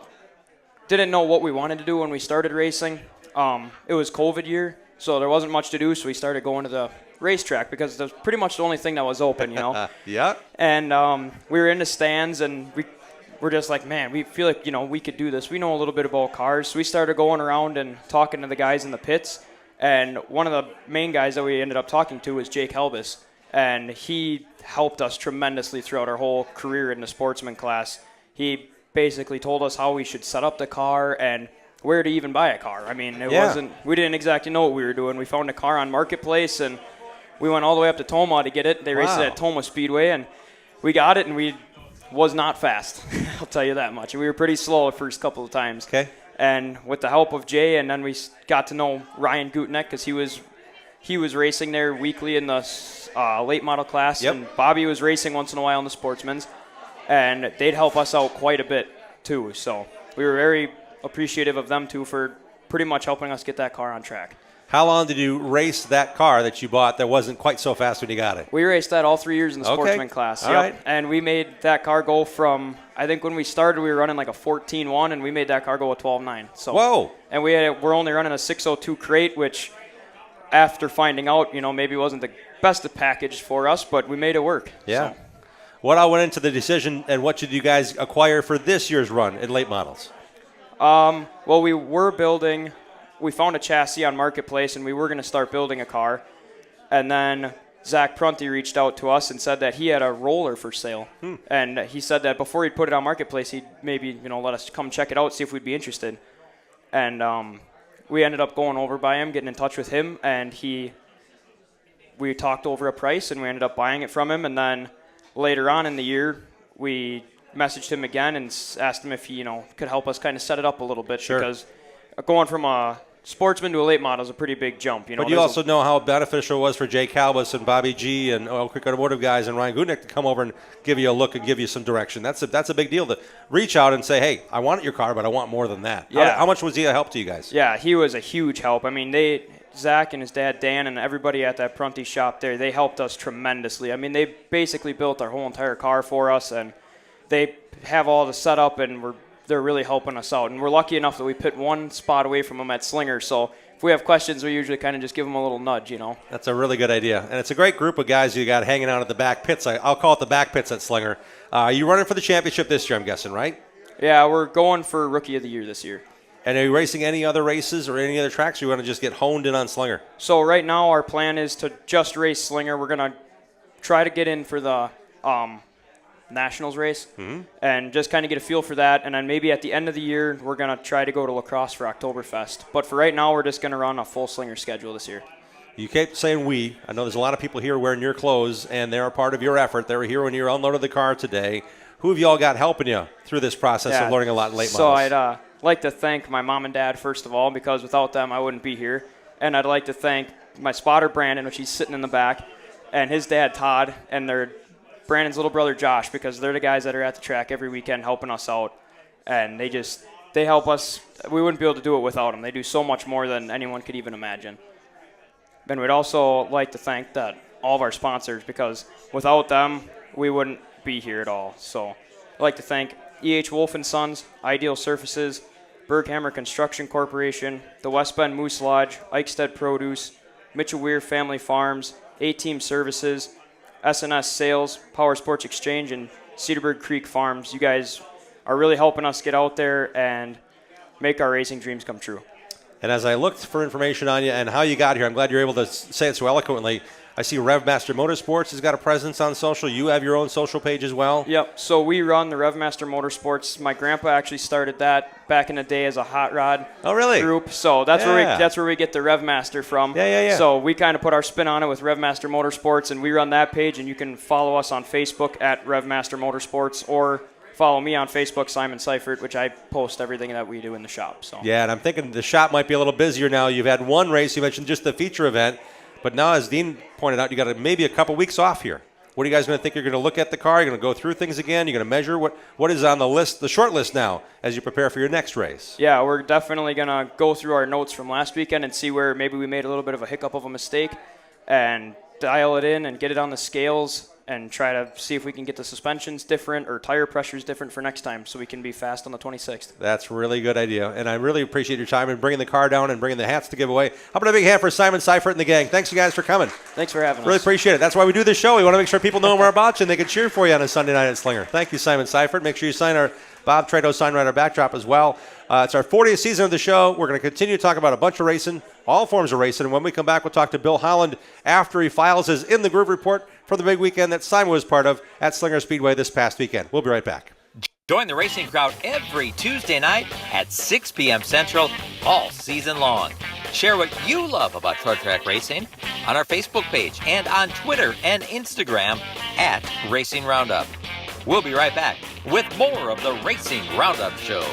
didn't know what we wanted to do when we started racing. It was COVID year, so there wasn't much to do, so we started going to the racetrack because it was pretty much the only thing that was open, you know. Yeah. And we were in the stands, and we're just like, man, we feel like, we could do this. We know a little bit about cars. So we started going around and talking to the guys in the pits. And one of the main guys that we ended up talking to was Jake Helbus. And he helped us tremendously throughout our whole career in the sportsman class. He basically told us how we should set up the car and where to even buy a car. I mean, we didn't exactly know what we were doing. We found a car on Marketplace, and we went all the way up to Toma to get it. They raced it at Toma Speedway, and we got it, and we was not fast. I'll tell you that much. We were pretty slow the first couple of times. Okay. And with the help of Jay, and then we got to know Ryan Gutneck because he was racing there weekly in the late model class, and Bobby was racing once in a while in the Sportsman's, and they'd help us out quite a bit too. So we were very appreciative of them too for pretty much helping us get that car on track. How long did you race that car that you bought that wasn't quite so fast when you got it? We raced that all 3 years in the Sportsman class. All right. And we made that car go from, I think when we started, we were running like a 14.1, and we made that car go a 12.9. So, whoa. And we're only running a 602 crate, which after finding out, maybe wasn't the best package for us, but we made it work. Yeah. So. What all went into the decision, and what did you guys acquire for this year's run in late models? Well, we found a chassis on Marketplace, and we were going to start building a car. And then Zach Prunty reached out to us and said that he had a roller for sale. And he said that before he'd put it on Marketplace, he'd maybe, let us come check it out, see if we'd be interested. And we ended up going over by him, getting in touch with him, and we talked over a price, and we ended up buying it from him. And then later on in the year, we messaged him again and asked him if he, could help us kind of set it up a little bit. Sure. Because going from a Sportsman to a late model is a pretty big jump. But you also know how beneficial it was for Jay Calbus and Bobby G and Oil Creek Automotive guys and Ryan Gutneck to come over and give you a look and give you some direction. That's a big deal to reach out and say, hey, I want your car, but I want more than that. Yeah. How much was he a help to you guys? Yeah, he was a huge help. I mean, Zach and his dad Dan and everybody at that Prunty shop there, they helped us tremendously. I mean, they basically built our whole entire car for us, and they have all the setup, and they're really helping us out. And we're lucky enough that we put one spot away from them at Slinger, so if we have questions, we usually kind of just give them a little nudge, That's a really good idea. And it's a great group of guys you got hanging out at the back pits. I'll call it the back pits at Slinger. You running for the championship this year, I'm guessing, right? Yeah, we're going for Rookie of the Year this year. And are you racing any other races or any other tracks, or you want to just get honed in on Slinger? So right now our plan is to just race Slinger. We're going to try to get in for the Nationals race and just kind of get a feel for that. And then maybe at the end of the year, we're going to try to go to La Crosse for Oktoberfest. But for right now, we're just going to run a full Slinger schedule this year. You keep saying we. I know there's a lot of people here wearing your clothes, and they're a part of your effort. They were here when you unloaded the car today. Who have you all got helping you through this process of learning a lot in late models? So I'd like to thank my mom and dad, first of all, because without them, I wouldn't be here. And I'd like to thank my spotter, Brandon, which he's sitting in the back, and his dad, Todd, and Brandon's little brother, Josh, because they're the guys that are at the track every weekend helping us out. And they help us. We wouldn't be able to do it without them. They do so much more than anyone could even imagine. And we'd also like to thank all of our sponsors, because without them, we wouldn't be here at all. So I'd like to thank E.H. Wolf & Sons, Ideal Surfaces, Berghammer Construction Corporation, the West Bend Moose Lodge, Eichstead Produce, Mitchell Weir Family Farms, A-Team Services, SNS Sales, Power Sports Exchange, and Cedarburg Creek Farms. You guys are really helping us get out there and make our racing dreams come true. And as I looked for information on you and how you got here, I'm glad you're able to say it so eloquently. I see RevMaster Motorsports has got a presence on social. You have your own social page as well. Yep. So we run the RevMaster Motorsports. My grandpa actually started that back in the day as a hot rod group. So that's where we get the RevMaster from. Yeah. So we kind of put our spin on it with RevMaster Motorsports, and we run that page. And you can follow us on Facebook at RevMaster Motorsports, or follow me on Facebook, Simon Seifert, which I post everything that we do in the shop. So yeah, and I'm thinking the shop might be a little busier now. You've had one race. You mentioned just the feature event. But now, as Dean pointed out, you got maybe a couple weeks off here. What are you guys going to think? You're going to look at the car? You're going to go through things again? You're going to measure? What is on the list, the short list now, as you prepare for your next race? Yeah, we're definitely going to go through our notes from last weekend and see where maybe we made a little bit of a hiccup of a mistake and dial it in and get it on the scales and try to see if we can get the suspensions different or tire pressures different for next time so we can be fast on the 26th. That's a really good idea, and I really appreciate your time and bringing the car down and bringing the hats to give away. How about a big hand for Simon Seifert and the gang? Thanks, you guys, for coming. Thanks for having us. Really appreciate it. That's why we do this show. We want to make sure people know more about you and they can cheer for you on a Sunday night at Slinger. Thank you, Simon Seifert. Make sure you sign our Bob Trado sign right our backdrop as well. It's our 40th season of the show. We're going to continue to talk about a bunch of racing, all forms of racing. And when we come back, we'll talk to Bill Holland after he files his In the Groove report for the big weekend that Simon was part of at Slinger Speedway this past weekend. We'll be right back. Join the racing crowd every Tuesday night at 6 p.m. Central all season long. Share what you love about short track racing on our Facebook page and on Twitter and Instagram at Racing Roundup. We'll be right back with more of the Racing Roundup Show.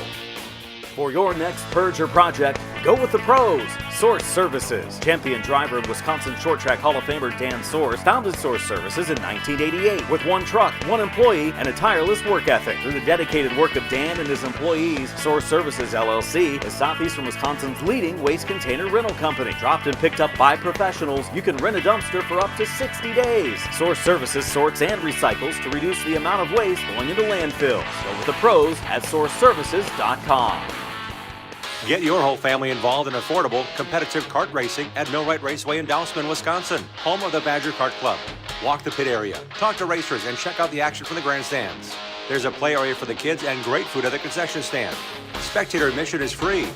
For your next purge or project, go with the pros. Source Services. Champion driver and Wisconsin Short Track Hall of Famer Dan Source founded Source Services in 1988 with one truck, one employee, and a tireless work ethic. Through the dedicated work of Dan and his employees, Source Services LLC is southeastern Wisconsin's leading waste container rental company. Dropped and picked up by professionals, you can rent a dumpster for up to 60 days. Source Services sorts and recycles to reduce the amount of waste going into landfills. Go with the pros at sourceservices.com. Get your whole family involved in affordable, competitive kart racing at Millwright Raceway in Dousman, Wisconsin, home of the Badger Kart Club. Walk the pit area, talk to racers, and check out the action from the grandstands. There's a play area for the kids and great food at the concession stand. Spectator admission is free.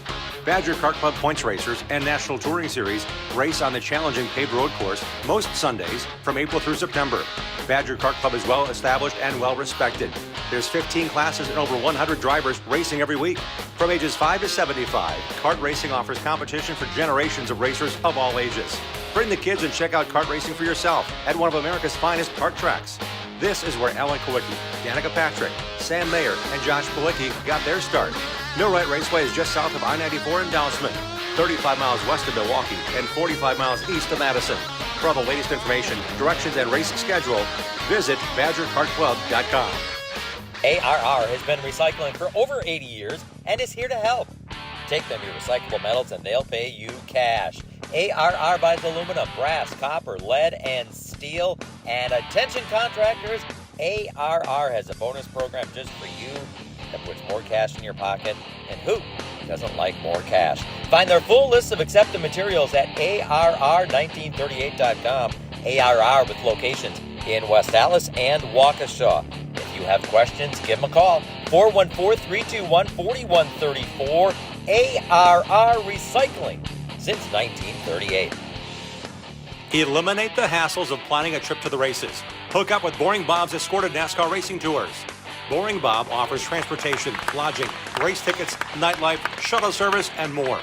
Badger Kart Club points racers and National Touring Series race on the challenging paved road course most Sundays from April through September. Badger Kart Club is well established and well respected. There's 15 classes and over 100 drivers racing every week. From ages 5 to 75, kart racing offers competition for generations of racers of all ages. Bring the kids and check out kart racing for yourself at one of America's finest kart tracks. This is where Alan Kowicki, Danica Patrick, Sam Mayer, and Josh Kowicki got their start. Millwright Raceway is just south of I-94 in Dousman, 35 miles west of Milwaukee, and 45 miles east of Madison. For all the latest information, directions, and race schedule, visit BadgerKartClub.com. ARR has been recycling for over 80 years and is here to help. Take them your recyclable metals and they'll pay you cash. ARR buys aluminum, brass, copper, lead, and steel. And attention contractors, ARR has a bonus program just for you that puts more cash in your pocket. And who doesn't like more cash? Find their full list of accepted materials at ARR1938.com. ARR with locations in West Allis and Waukesha. If you have questions, give them a call. 414-321-4134. ARR Recycling since 1938. Eliminate the hassles of planning a trip to the races. Hook up with Boring Bob's escorted NASCAR racing tours. Boring Bob offers transportation, lodging, race tickets, nightlife, shuttle service, and more.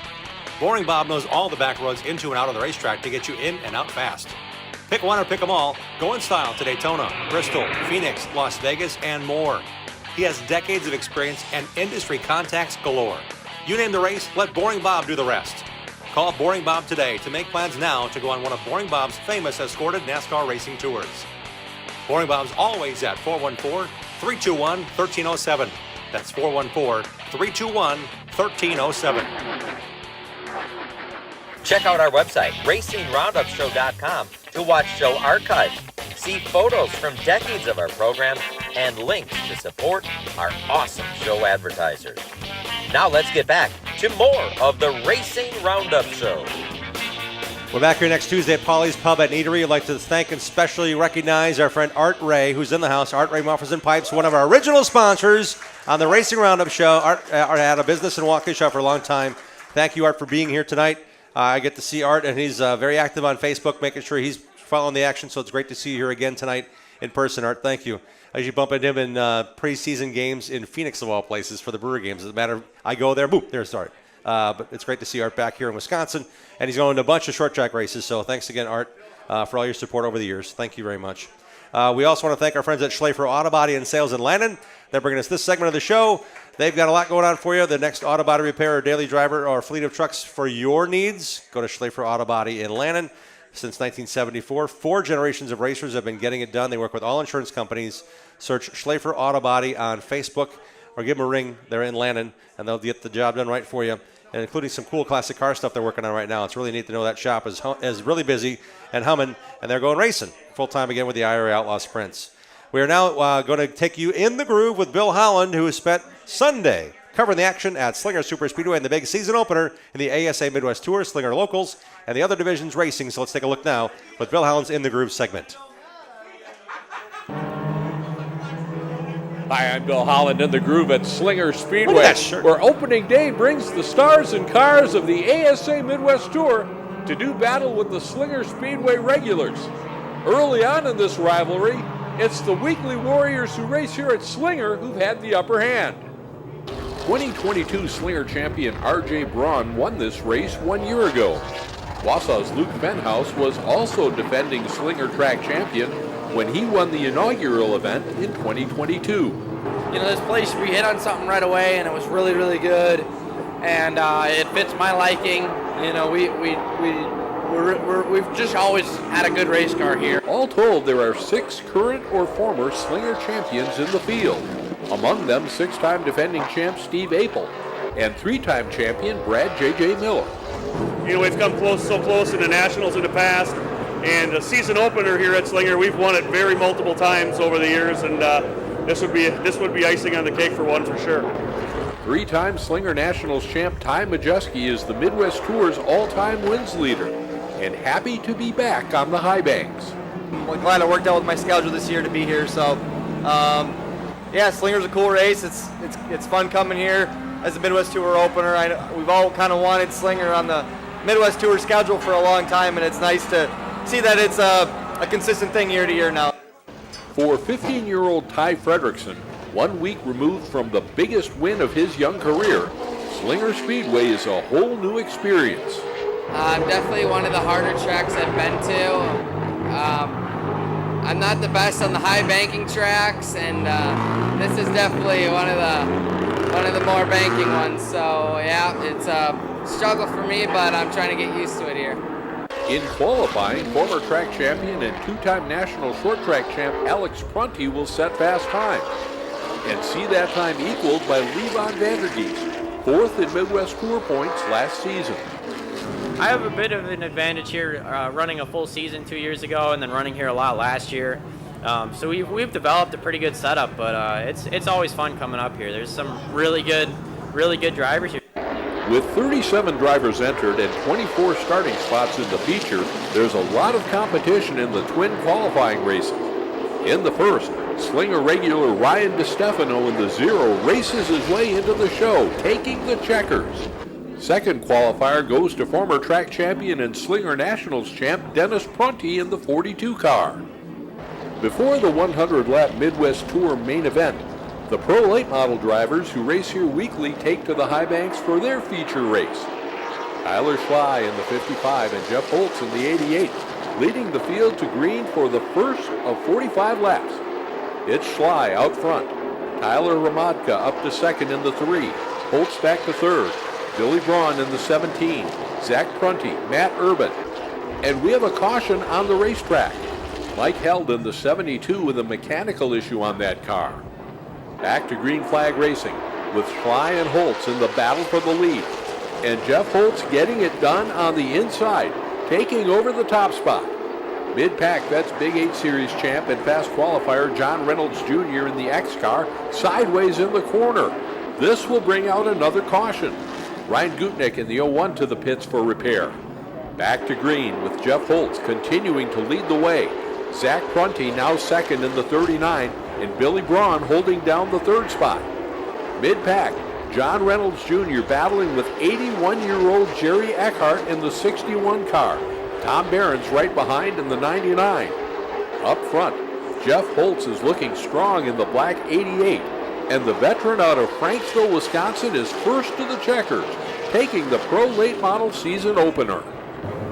Boring Bob knows all the back roads into and out of the racetrack to get you in and out fast. Pick one or pick them all. Go in style to Daytona, Bristol, Phoenix, Las Vegas, and more. He has decades of experience and industry contacts galore. You name the race, let Boring Bob do the rest. Call Boring Bob today to make plans now to go on one of Boring Bob's famous escorted NASCAR racing tours. Boring Bob's always at 414-321-1307. That's 414-321-1307. Check out our website, RacingRoundupShow.com, to watch show archives, see photos from decades of our program, and links to support our awesome show advertisers. Now let's get back to more of the Racing Roundup Show. We're back here next Tuesday at Polly's Pub and Eatery. I'd like to thank and specially recognize our friend Art Ray, who's in the house. Art Ray Muffins and Pipes, one of our original sponsors on the Racing Roundup show. Art had a business in Waukesha for a long time. Thank you, Art, for being here tonight. I get to see Art, and he's very active on Facebook, making sure he's following the action, so it's great to see you here again tonight in person. Art, thank you. I usually bump into him in preseason games in Phoenix, of all places, for the Brewer games. Doesn't matter. I go there, boom, there's Art. But it's great to see Art back here in Wisconsin, and he's going to a bunch of short track races. So thanks again, Art, for all your support over the years. Thank you very much. We also want to thank our friends at Schlafer Auto Body and Sales in Lannon. They're bringing us this segment of the show. They've got a lot going on for you. The next auto body repair or daily driver or fleet of trucks for your needs. Go to Schlafer Auto Body in Lannon. Since 1974, 4 generations of racers have been getting it done. They work with all insurance companies. Search Schlafer Auto Body on Facebook or give them a ring. They're in Lannon, and they'll get the job done right for you, and including some cool classic car stuff they're working on right now. It's really neat to know that shop is really busy and humming, and they're going racing full-time again with the IRA Outlaw Sprints. We are now going to take you in the groove with Bill Holland, who has spent Sunday covering the action at Slinger Super Speedway and the big season opener in the ASA Midwest Tour, Slinger Locals, and the other divisions racing. So let's take a look now with Bill Holland's In the Groove segment. Hi, I'm Bill Holland in the groove at Slinger Speedway, where opening day brings the stars and cars of the ASA Midwest Tour to do battle with the Slinger Speedway regulars. Early on in this rivalry, it's the weekly warriors who race here at Slinger who've had the upper hand. 2022 Slinger champion R.J. Braun won this race 1 year ago. Wausau's Luke Fenhouse was also defending Slinger track champion when he won the inaugural event in 2022. You know, this place, we hit on something right away, and it was really, really good, and it fits my liking. You know, we've just always had a good race car here. All told, there are 6 current or former Slinger champions in the field. Among them, 6-time defending champ Steve Apel and 3-time champion Brad J.J. Miller. You know, we've come so close in the Nationals in the past. And the season opener here at Slinger, we've won it very multiple times over the years, and this would be icing on the cake for one for sure. 3-time Slinger Nationals champ Ty Majeski is the Midwest Tour's all-time wins leader, and happy to be back on the high banks. I'm glad it worked out with my schedule this year to be here. So, yeah, Slinger's a cool race. It's fun coming here as a Midwest Tour opener. We've all kind of wanted Slinger on the Midwest Tour schedule for a long time, and it's nice to see that it's a consistent thing year to year now. For 15-year-old Ty Fredrickson, 1 week removed from the biggest win of his young career, Slinger Speedway is a whole new experience. Definitely one of the harder tracks I've been to. I'm not the best on the high banking tracks, and this is definitely one of the more banking ones. So yeah, it's a struggle for me, but I'm trying to get used to it here. In qualifying, former track champion and 2-time national short track champ Alex Prunty will set fast time and see that time equaled by Levon Vandergeest, 4th in Midwest Tour points last season. I have a bit of an advantage here running a full season 2 years ago and then running here a lot last year. So we've developed a pretty good setup, but it's always fun coming up here. There's some really good drivers here. With 37 drivers entered and 24 starting spots in the feature, there's a lot of competition in the twin qualifying races. In the first, Slinger regular Ryan DeStefano in the 0 races his way into the show, taking the checkers. Second qualifier goes to former track champion and Slinger Nationals champ Dennis Prunty in the 42 car. Before the 100-lap Midwest Tour main event, the Pro Late Model drivers who race here weekly take to the high banks for their feature race. Tyler Schley in the 55 and Jeff Holtz in the 88, leading the field to green for the first of 45 laps. It's Schley out front. Tyler Ramadka up to second in the 3. Holtz back to third. Billy Braun in the 17. Zach Prunty, Matt Urban. And we have a caution on the racetrack. Mike Held in the 72 with a mechanical issue on that car. Back to green flag racing with Schley and Holtz in the battle for the lead. And Jeff Holtz getting it done on the inside, taking over the top spot. Mid-pack, that's Big 8 Series champ and fast qualifier John Reynolds Jr. in the X car, sideways in the corner. This will bring out another caution. Ryan Gutnick in the 01 to the pits for repair. Back to green with Jeff Holtz continuing to lead the way. Zach Prunty now second in the 39, and Billy Braun holding down the third spot. Mid-pack, John Reynolds Jr. battling with 81-year-old Jerry Eckhart in the 61 car. Tom Barron's right behind in the 99. Up front, Jeff Holtz is looking strong in the black 88, and the veteran out of Franksville, Wisconsin is first to the checkers, taking the Pro Late Model season opener.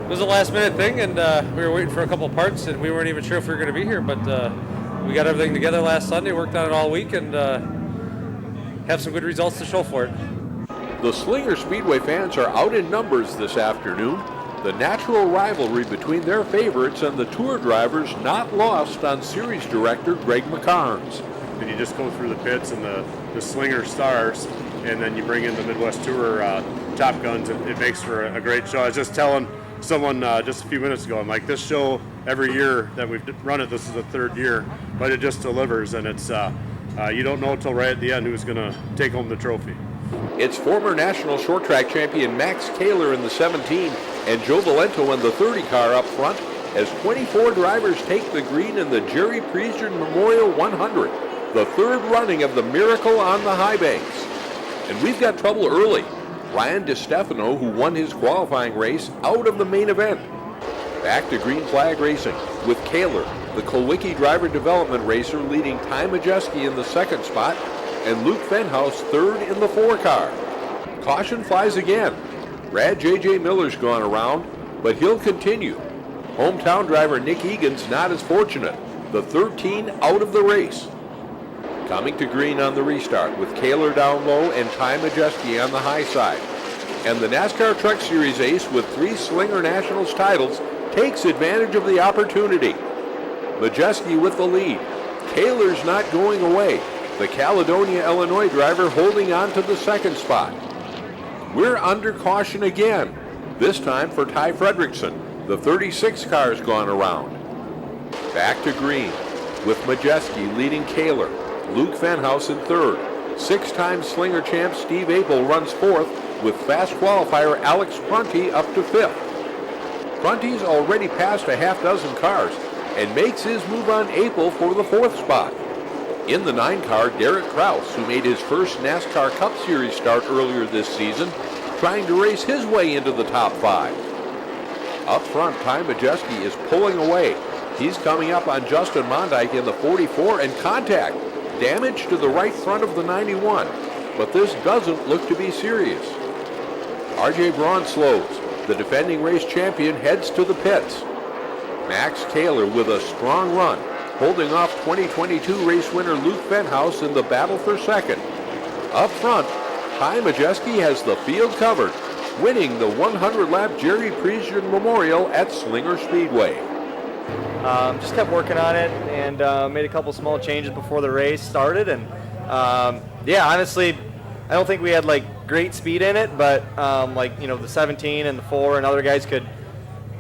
It was a last-minute thing, and we were waiting for a couple parts, and we weren't even sure if we were going to be here, but we got everything together last Sunday, worked on it all week, and have some good results to show for it. The Slinger Speedway fans are out in numbers this afternoon. The natural rivalry between their favorites and the Tour drivers not lost on series director Greg McCarnes. And you just go through the pits and the Slinger stars, and then you bring in the Midwest Tour Top Guns, and it makes for a great show. I was just telling someone just a few minutes ago, I'm like, this show every year that we've run it, this is the third year, but it just delivers, and it's you don't know until right at the end who's going to take home the trophy. It's former national short track champion Max Kaler in the 17 and Joe Valento in the 30 car up front as 24 drivers take the green in the Jerry Priesger Memorial 100, the third running of the Miracle on the High Banks. And we've got trouble early. Ryan DiStefano, who won his qualifying race, out of the main event. Back to green flag racing with Kaler, the Kulwicki driver development racer, leading Ty Majeski in the second spot, and Luke Fenhouse third in the 4 car. Caution flies again. Brad J.J. Miller's gone around, but he'll continue. Hometown driver Nick Egan's not as fortunate, the 13 out of the race. Coming to green on the restart with Kaler down low and Ty Majeski on the high side. And the NASCAR Truck Series ace with 3 Slinger Nationals titles takes advantage of the opportunity. Majeski with the lead. Kaler's not going away. The Caledonia, Illinois driver holding on to the second spot. We're under caution again, this time for Ty Fredrickson. The 36 car's gone around. Back to green with Majeski leading Kaler. Luke Fenhouse in third. 6-time Slinger champ Steve Abel runs fourth with fast qualifier Alex Prunty up to fifth. Prunty's already passed a half dozen cars and makes his move on Abel for the 4th spot. In the 9 car, Derek Kraus, who made his first NASCAR Cup Series start earlier this season, trying to race his way into the top 5. Up front, Ty Majeski is pulling away. He's coming up on Justin Mondyke in the 44 and contact. Damage to the right front of the 91, but this doesn't look to be serious. R.J. Braun slows. The defending race champion heads to the pits. Max Kaler with a strong run, holding off 2022 race winner Luke Fenhouse in the battle for second. Up front, Ty Majeski has the field covered, winning the 100-lap Jerry Priesger Memorial at Slinger Speedway. Just kept working on it and made a couple small changes before the race started. And yeah, honestly, I don't think we had like great speed in it, but the 17 and the 4 and other guys could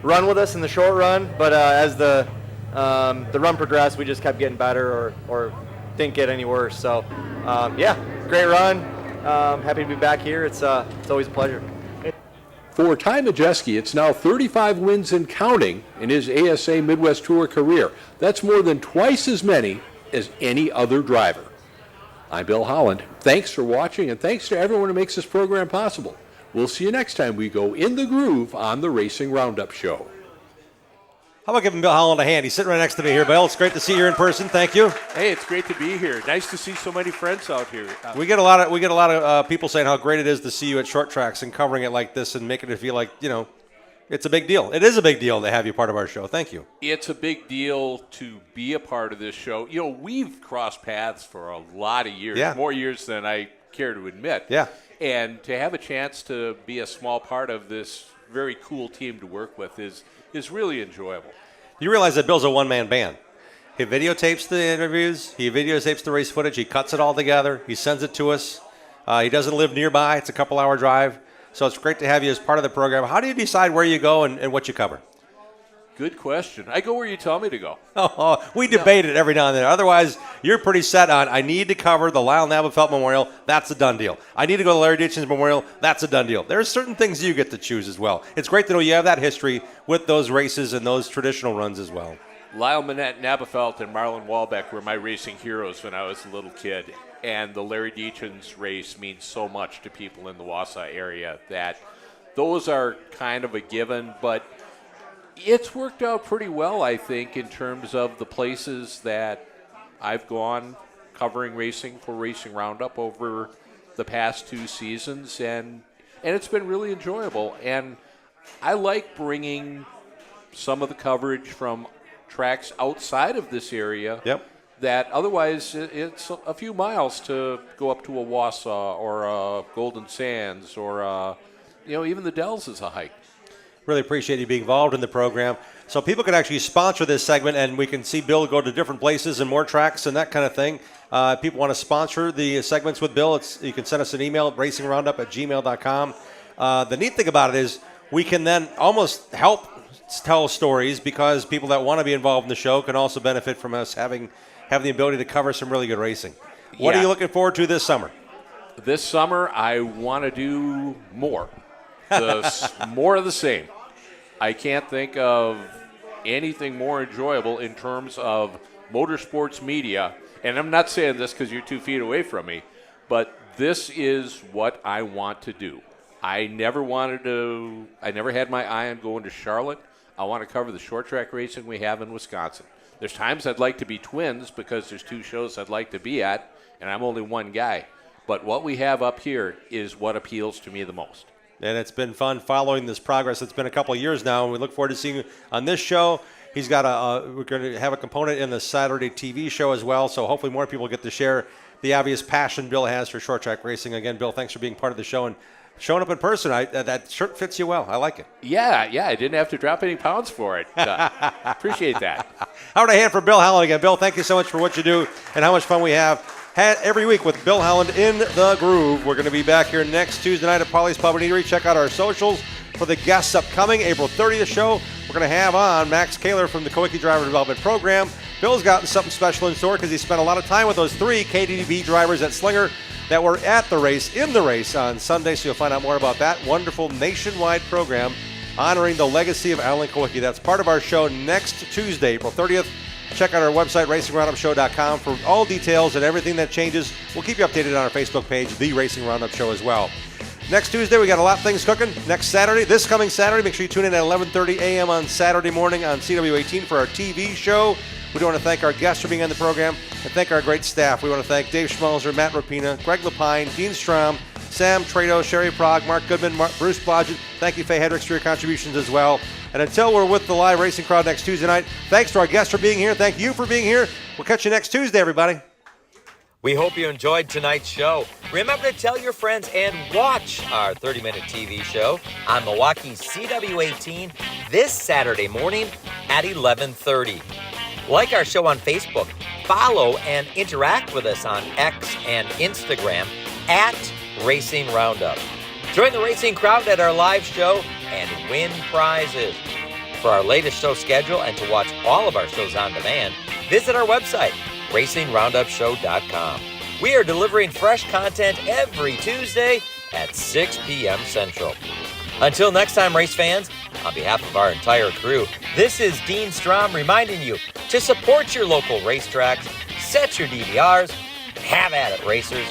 run with us in the short run. But as the run progressed, we just kept getting better or didn't get any worse. So yeah, great run. Happy to be back here. It's always a pleasure. For Ty Majeski, it's now 35 wins and counting in his ASA Midwest Tour career. That's more than twice as many as any other driver. I'm Bill Holland. Thanks for watching, and thanks to everyone who makes this program possible. We'll see you next time we go in the groove on the Racing Roundup Show. How about giving Bill Holland a hand? He's sitting right next to me here, Bill. It's great to see you in person. Thank you. Hey, it's great to be here. Nice to see so many friends out here. We get a lot of people saying how great it is to see you at short tracks and covering it like this and making it feel like, it's a big deal. It is a big deal to have you part of our show. Thank you. It's a big deal to be a part of this show. We've crossed paths for a lot of years, more years than I care to admit. Yeah. And to have a chance to be a small part of this very cool team to work with is really enjoyable. You realize that Bill's a one-man band. He videotapes the interviews. He videotapes the race footage. He cuts it all together. He sends it to us. He doesn't live nearby. It's a couple-hour drive. So it's great to have you as part of the program. How do you decide where you go and what you cover? Good question. I go where you tell me to go. We debate it every now and then. Otherwise, you're pretty set on, I need to cover the Lyle Nablefelt Memorial. That's a done deal. I need to go to Larry Ditchens Memorial. That's a done deal. There's certain things you get to choose as well. It's great to know you have that history with those races and those traditional runs as well. Lyle Manette Nabafelt and Marlon Walbeck were my racing heroes when I was a little kid. And the Larry Ditchens race means so much to people in the Wausau area that those are kind of a given. But it's worked out pretty well, I think, in terms of the places that I've gone covering racing for Racing Roundup over the past 2 seasons. And it's been really enjoyable. And I like bringing some of the coverage from tracks outside of this area that otherwise it's a few miles to go up to a Wausau or a Golden Sands or even the Dells is a hike. Really appreciate you being involved in the program. So people can actually sponsor this segment, and we can see Bill go to different places and more tracks and that kind of thing. People want to sponsor the segments with Bill, you can send us an email at racingroundup@gmail.com. The neat thing about it is we can then almost help tell stories because people that want to be involved in the show can also benefit from us having the ability to cover some really good racing. What are you looking forward to this summer? This summer, I want to do more. More of the same. I can't think of anything more enjoyable in terms of motorsports media. And I'm not saying this because you're 2 feet away from me, but this is what I want to do. I never had my eye on going to Charlotte. I want to cover the short track racing we have in Wisconsin. There's times I'd like to be twins because there's 2 shows I'd like to be at, and I'm only one guy. But what we have up here is what appeals to me the most. And it's been fun following this progress. It's been a couple of years now, and we look forward to seeing you on this show. He's got we're going to have a component in the Saturday TV show as well, so hopefully more people get to share the obvious passion Bill has for short track racing. Again, Bill, thanks for being part of the show and showing up in person. That shirt fits you well. I like it. Yeah, I didn't have to drop any pounds for it. Appreciate that. How about a hand for Bill Howland again? Bill, thank you so much for what you do and how much fun we have had every week with Bill Howland in the groove. We're going to be back here next Tuesday night at Polly's Pub and Eatery. Check out our socials for the guests upcoming April 30th show. We're going to have on Max Kaler from the Kawicki Driver Development Program. Bill's gotten something special in store because he spent a lot of time with those 3 KDDB drivers at Slinger that were at the race, in the race on Sunday, so you'll find out more about that wonderful nationwide program honoring the legacy of Alan Kawicki. That's part of our show next Tuesday, April 30th. Check out our website, racingroundupshow.com, for all details and everything that changes. We'll keep you updated on our Facebook page, The Racing Roundup Show, as well. Next Tuesday, we got a lot of things cooking. Next Saturday, this coming Saturday, make sure you tune in at 11:30 a.m. on Saturday morning on CW18 for our TV show. We do want to thank our guests for being on the program and thank our great staff. We want to thank Dave Schmelzer, Matt Rapina, Greg Lapine, Dean Strom, Sam Trado, Sherry Prague, Mark Goodman, Bruce Blodgett. Thank you, Faye Hedricks, for your contributions as well. And until we're with the live racing crowd next Tuesday night, thanks to our guests for being here. Thank you for being here. We'll catch you next Tuesday, everybody. We hope you enjoyed tonight's show. Remember to tell your friends and watch our 30-minute TV show on Milwaukee's CW18 this Saturday morning at 11:30. Like our show on Facebook, follow and interact with us on X and Instagram at Racing Roundup. Join the racing crowd at our live show and win prizes. For our latest show schedule and to watch all of our shows on demand, visit our website, racingroundupshow.com. We are delivering fresh content every Tuesday at 6 p.m. Central. Until next time, race fans, on behalf of our entire crew, this is Dean Strom reminding you to support your local racetracks, set your DVRs, have at it, racers.